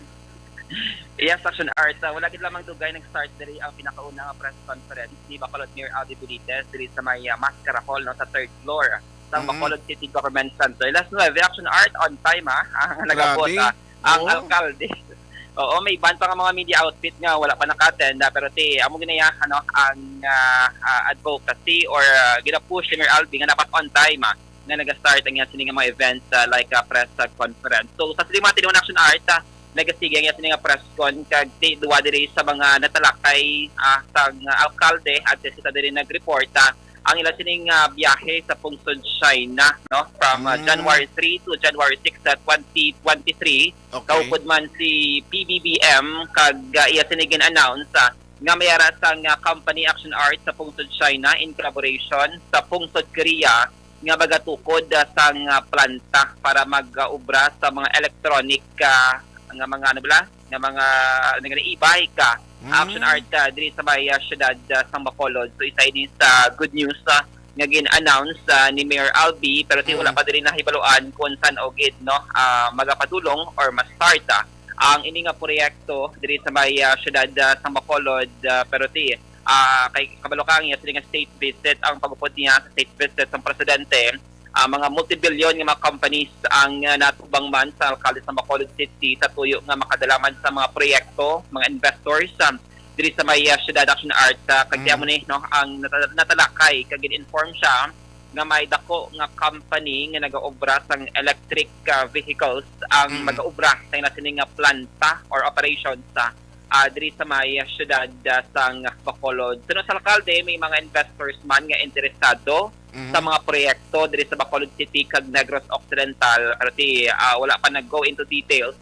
Yes, Action Art. Wala gid lamang dugay nag-start diri ang pinakauna nga press conference ni Bacolod Mayor Albi Benitez diri sa may Mascara Hall no, sa 3rd floor ng Bacolod City Government Center. Last 9, Action Art on time ang nagabot ang alkalde. Oo, may iban pa nga mga media outfit nga wala pa naka-attend pero amo ginaya ang advocacy or gina-push ni Mayor Albi nga dapat on time nga nag-start ang sini nga mga events like press conference. So sa mga tinuon Action Art nagasige ang sini nga press con kag duwa diri sa mga natalakay sa alkalde at sa diri nag-report ang ila sining biyahe sa Pungsod China no from January 3 to January 6 2023 kaupod man si PBBM kag iya sinigin announce nga mayara sang company Action Art sa Pungsod China in collaboration sa Pungsod Korea nga magatukod sang planta para mag-ubra sa mga electronic nga mga nga mga e-bike Action Art diri sa may syudad sang Bacolod. So isa ini sa good news nga gin-announce ni Mayor Albi pero wala pa diri nahibaluan kung saan ogid magapadulong or ma-start ang ini nga proyekto diri sa may syudad sang Bacolod pero kay kabalokang niya sila nga state visit ang pagupod niya sa state visit ng presidente mga multi-billion nga mga companies ang natubang man sa alkalde sa Bacolod City sa tuyo nga makadalaman sa mga proyekto mga investors diri sa may syudad Action Art kagtiya mo ni ang natalakay kag inform siya nga may dako nga company nga nagaobra sang electric vehicles ang magaobra sa nasining nga planta or operations diri sa may syudad sang Bacolod. Sunod sa alkalde may mga investors man nga interesado sa mga proyekto diri sa Bacolod City kag Negros Occidental pero wala pa nag-go into details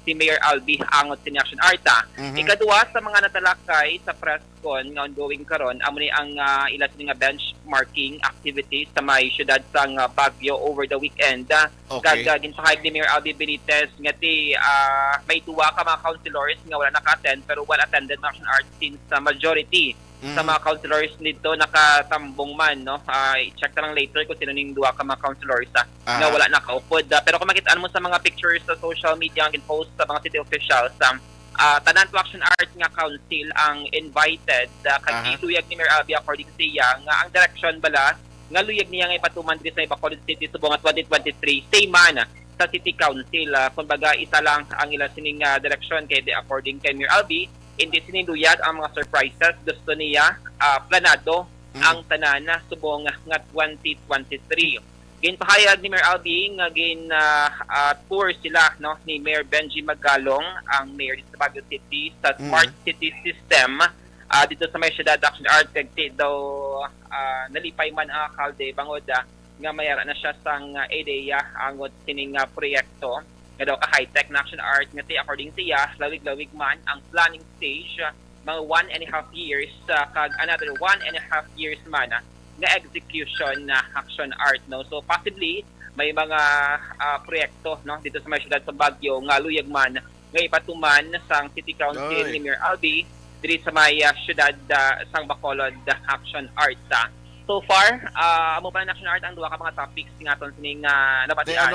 si Mayor Albi angot sa Action Arta. Ikaduwa sa mga natalakay sa presscon nga ongoing karon amo ni ang ila nga benchmarking activities sa may syudad sang Baguio over the weekend. Kag ginpahayag ni Mayor Albi Benitez nga may duwa ka mga councilors nga wala naka-attend pero well attended na Action Art since sa majority sa mga councilors nito nakatambong man i-check na lang later kung sino ning duwa ka mga councilors nga wala nakaupod pero kung makitaan mo sa mga pictures sa social media ang post sa mga city officials tanan to Action Art nga council ang invited kag iluyag ni Mayor Albi according siya nga ang direction bala nga luyag niya nga ipatuman diri sa Bacolod City subong 2023 same man sa City Council kumbaga isa lang ang ila sining direction kay according kay Mayor Albi hindi siniluyag ang mga surprises. Gusto niya planado ang tanan subong nga 2023. Ginpahayag ni Mayor Albi nga tour sila ni Mayor Benji Magalong ang mayor sa Baguio City sa Smart City System dito sa may syudad Action Art kag daw nalipay man ang alkalde bangod nga mayara na siya sang ideya angot sining proyekto nga daw ka high-tech na Action Art nga according siya lawig-lawig man ang planning stage mga 1.5 years kag another 1.5 years man nga execution na Action Art so possibly may mga proyekto dito sa may syudad sa Baguio nga luyag man nga ipatuman sang City Council ni Mayor Albi diri sa may syudad sang Bacolod Action Art so far amo pa na Action Art ang duha ka mga topics nga aton sining nabatian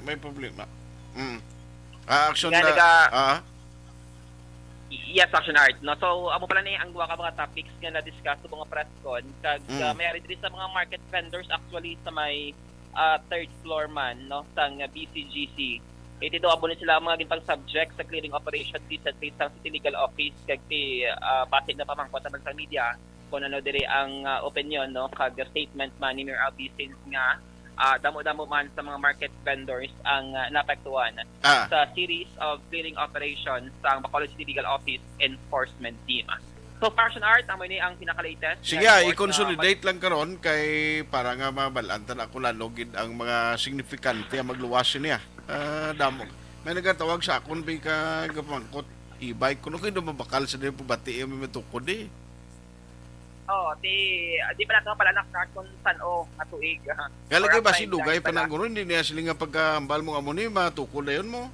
may problema. Action na yes, Action Art so amo pala ni ang duha ka mga topics nga na-discuss sa mga presscon kag mayari diri sa mga market vendors actually sa may third floor man sang BCGC iti daw abo ni sila mga ginpang subject sa clearing operation sa City Legal Office kag base na pamangkot sa media kung ano diri ang opinion kag statement man ni Mayor Albi since nga damo-damo man sa mga market vendors ang naapektuhan sa series of clearing operations sa Bacolod City Legal Office Enforcement Team. So, Action Art, amoy ni ang pinaka-latest. Sige, i-consolidate lang karon kay para nga mabalantan ako lalogid ang mga signifikante ang magluwasin niya. Damo. May nagatawag sa akon bay ka gapangkot e-bike kuno kay mabakal sa din pabati may matukod di pa nato pala nakart kung saan nga tuig. Galagay ba si Dugay pa nang hindi niya sila nga pagkahambal mo amo ni matukod na yun mo?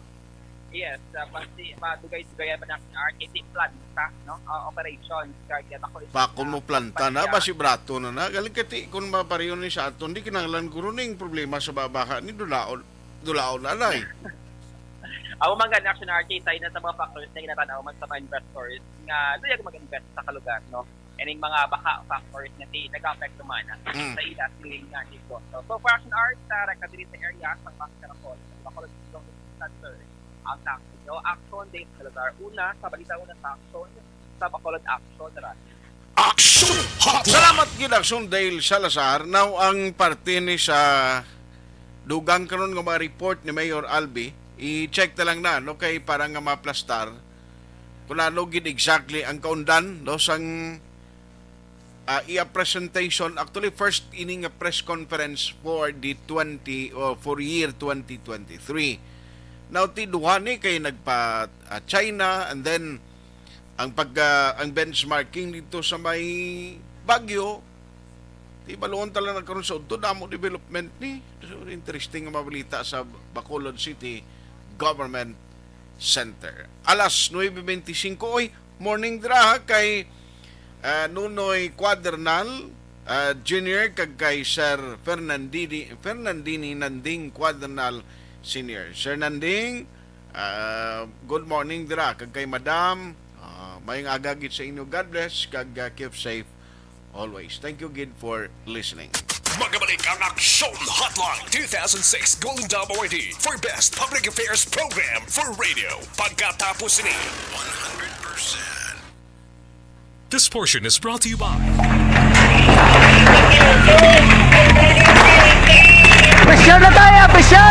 Yes, pasti madugay-dugay pa Action Art iti planta operations kag pakon mo planta na ba si Brato na galing kati kung mapariyon ni sa aton di kinahanglan guro ning problema sa babaha ni dulaon alay. Ako man gan Action Art tayo na sa mga factors na ginatanaw man sa mga investors nga luyag mag-invest sa kalugar and mga baka factors na nag-affect naman sa ila feeling nga dito. So for Action Art rekadiri sa area sa Mascarapol sa Bacolod Center ang action date sa lugar una sa balita una sa action sa Bacolod Action Action Hot! Salamat gid Action Dale Salazar. Now ang parte ni sa dugang karon nga ma-report ni Mayor Albi i-check na lang na kay para nga maplastar kung ano gid exactly ang kaundan sang presentation actually first inning a press conference for the for year 2023. Now tiduha ni kay nagpa China and then ang benchmarking dito sa may Baguio, di baluon talaga nagkaroon sa udto damo development ni. So, interesting nga mabalita sa Bacolod City Government Center. Alas 9:25 oy, morning dra kay Nunoy Quadernal Junior kag kay Sir Fernandini Nanding Quadernal Senior. Sir Nanding, good morning dra kag kay Madam, mayong agagit sa inyo. God bless kag keep safe always. Thank you gid for listening. Magabalik ang Aksyon Hotline 2006 Golden Dome Awardee for Best Public Affairs Program for Radio. Pagkatapos ni 100%. This portion is brought to you by Pressure na tayo! Pressure!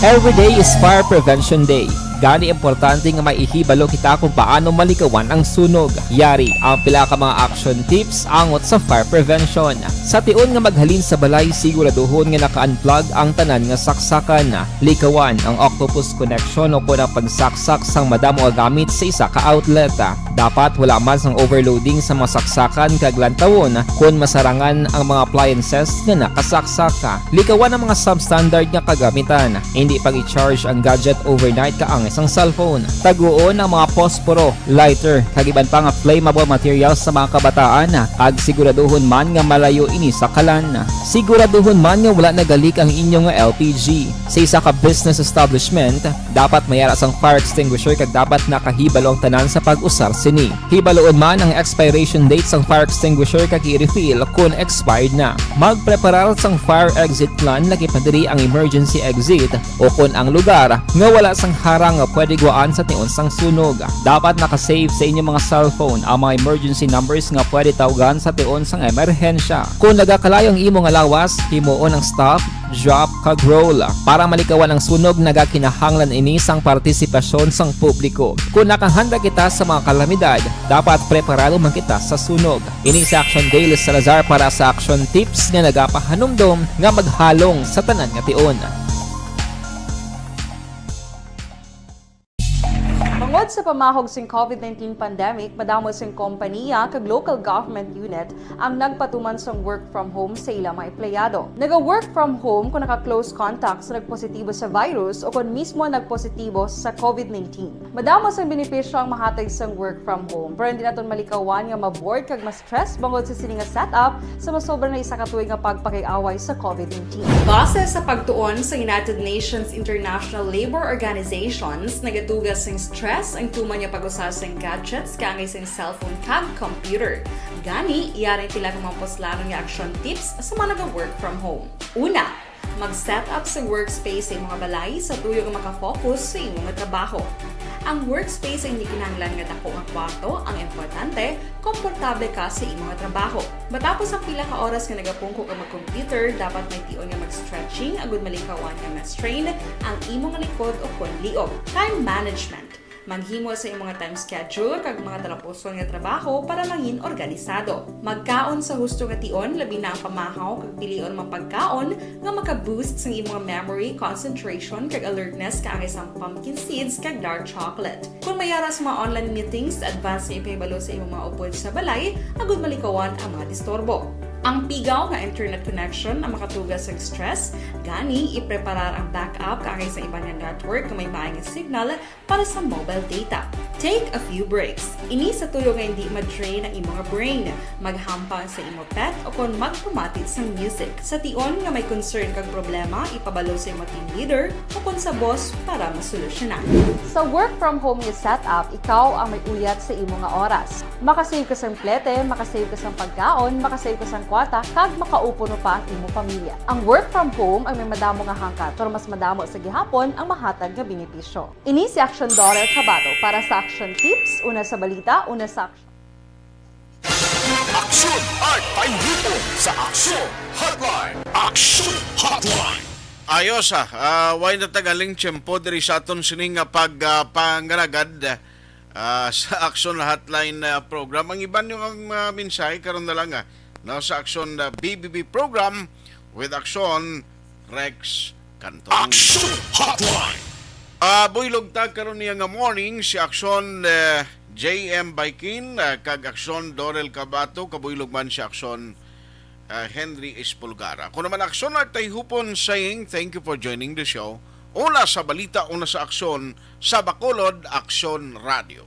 Every day is Fire Prevention Day. Gani importante nga maihibalo kita kung paano malikawan ang sunog. Yari ang pila ka mga action tips angot sa fire prevention. Sa tion nga maghalin sa balay, siguraduhon nga naka-unplug ang tanan nga saksakan. Likawan ang octopus connection o kung ang pagsaksak sang madamo nga gamit sa isa ka outlet. Dapat wala man sang overloading sa mga saksakan kag lantawon kung masarangan ang mga appliances nga nakasaksaka. Likawan ang mga substandard nga kagamitan. Hindi pag i-charge ang gadget overnight kaang isang cellphone. Taguon ang mga posporo, lighter, kag iban pa nga flammable materials sa mga kabataan. Ag siguraduhon man nga malayo ini sa kalan. Siguraduhon man nga wala nagalik ang inyong LPG. Sa isa ka business establishment, dapat mayara sang fire extinguisher kag dapat nakahibalo ang tanan sa pag-usar sini. Hibaloon man ang expiration date sang fire extinguisher kag i-refill kung expired na. Magpreparar sang fire exit plan lagi pa diri ang emergency exit o kung ang lugar nga wala sang harang nga pwede guaan sa tion sang sunog. Dapat nakasave sa inyong mga cellphone ang mga emergency numbers nga pwede tawagan sa tion sang emerhensya. Kung nagakalayo ang imong alawas, himuon ang stop, drop, kag roll. Para malikawan ang sunog, nagakinahanglan ini sang partisipasyon sang publiko. Kung nakahanda kita sa mga kalamidad, dapat preparado man kita sa sunog. Ini sa Action Daily Salazar para sa action tips nga nagapahanumdom nga maghalong sa tanan nga tion. Tungod sa pamahog sing COVID-19 pandemic, madamo sing kompanya kag local government unit ang nagpatuman sang work from home sa ilang mga empleyado. Naga-work from home kung naka-close contacts na nagpositibo sa virus o kung mismo nagpositibo sa COVID-19. Madamo sang benepisyo ang mahatag sang work from home, pero hindi naton malikawan nga ma-bored kag ma-stress bangod sa sini nga setup sa masobra na isa ka tuig nga pagpakiaway sa COVID-19. Base sa pagtuon sa United Nations International Labor Organizations, nagatugas sing stress ang tuman niya pag-usar sa gadgets kangay sa cellphone kag computer. Gani, iyaring tila ng mga poslanon nga action tips sa mga nag-work from home. Una, mag-set up sa workspace sa mga balay sa tuyo nga makafocus sa imong trabaho. Ang workspace ay hindi kinahanglan nga dako nga kwarto, ang importante, komportable ka sa imong trabaho. Matapos ang pila ka oras nga nagapungko ka mag-computer, dapat may tion nga mag-stretching agud malikawan nga ma-strain ang imong likod o kon liog. Time management. Maghimo sa imong time schedule kag mga talapuson nga trabaho para mangin organisado. Magkaon sa husto nga tion, labi na ang pamahaw kag pilion mga pagkaon nga maka-boost sa imong memory, concentration kag alertness kaangay sang pumpkin seeds kag dark chocolate. Kung mayaras mga online meetings, advance na ipahibalo sa imong mga upod sa balay, agud malikawan ang mga disturbo. Ang pigaw nga internet connection ang makatugas sa stress, gani ipreparar ang backup kaangay sa ibang network nga may maayong signal para sa mobile data. Take a few breaks. Ini sa tuyo nga hindi ma-drain ang imong brain. Maghampang sa imong pet o kung magpumatid sa music. Sa tion nga may concern kag problema, ipabalo sa imong team leader o kung sa boss para masolusyonan. Sa work from home nga setup, ikaw ang may uyat sa imong nga oras. Makasave ka sa plete, makasave ka sa pagkaon, makasave ka sa kwata, kag makaupo no pa ang imong pamilya. Ang work from home ay may madamo nga hangkat, pero mas madamo sa gihapon ang mahatag nga benepisyo. Ini si Action Daughter Cabato para sa action tips, una sa balita, una sa action. Aksyon at Panghipo sa Aksyon Hotline. Aksyon Hotline. Ayos way na tagaling tiyempo diri sa aton sining nga pagpangaragad sa Action Hotline program. Ang iban yung mensahe karon na lang na sa Aksyon BBB program with Aksyon Rex Cantong. Action Hotline. Buylog tag karon niya nga morning si Aksyon JM Baikin kag Aksyon Dorel Cabato, kabuylog man si Aksyon Henry Espulgara. Kung naman Aksyon at Hupon saying thank you for joining the show. Una sa balita, una sa aksyon sa Bacolod Aksyon Radio.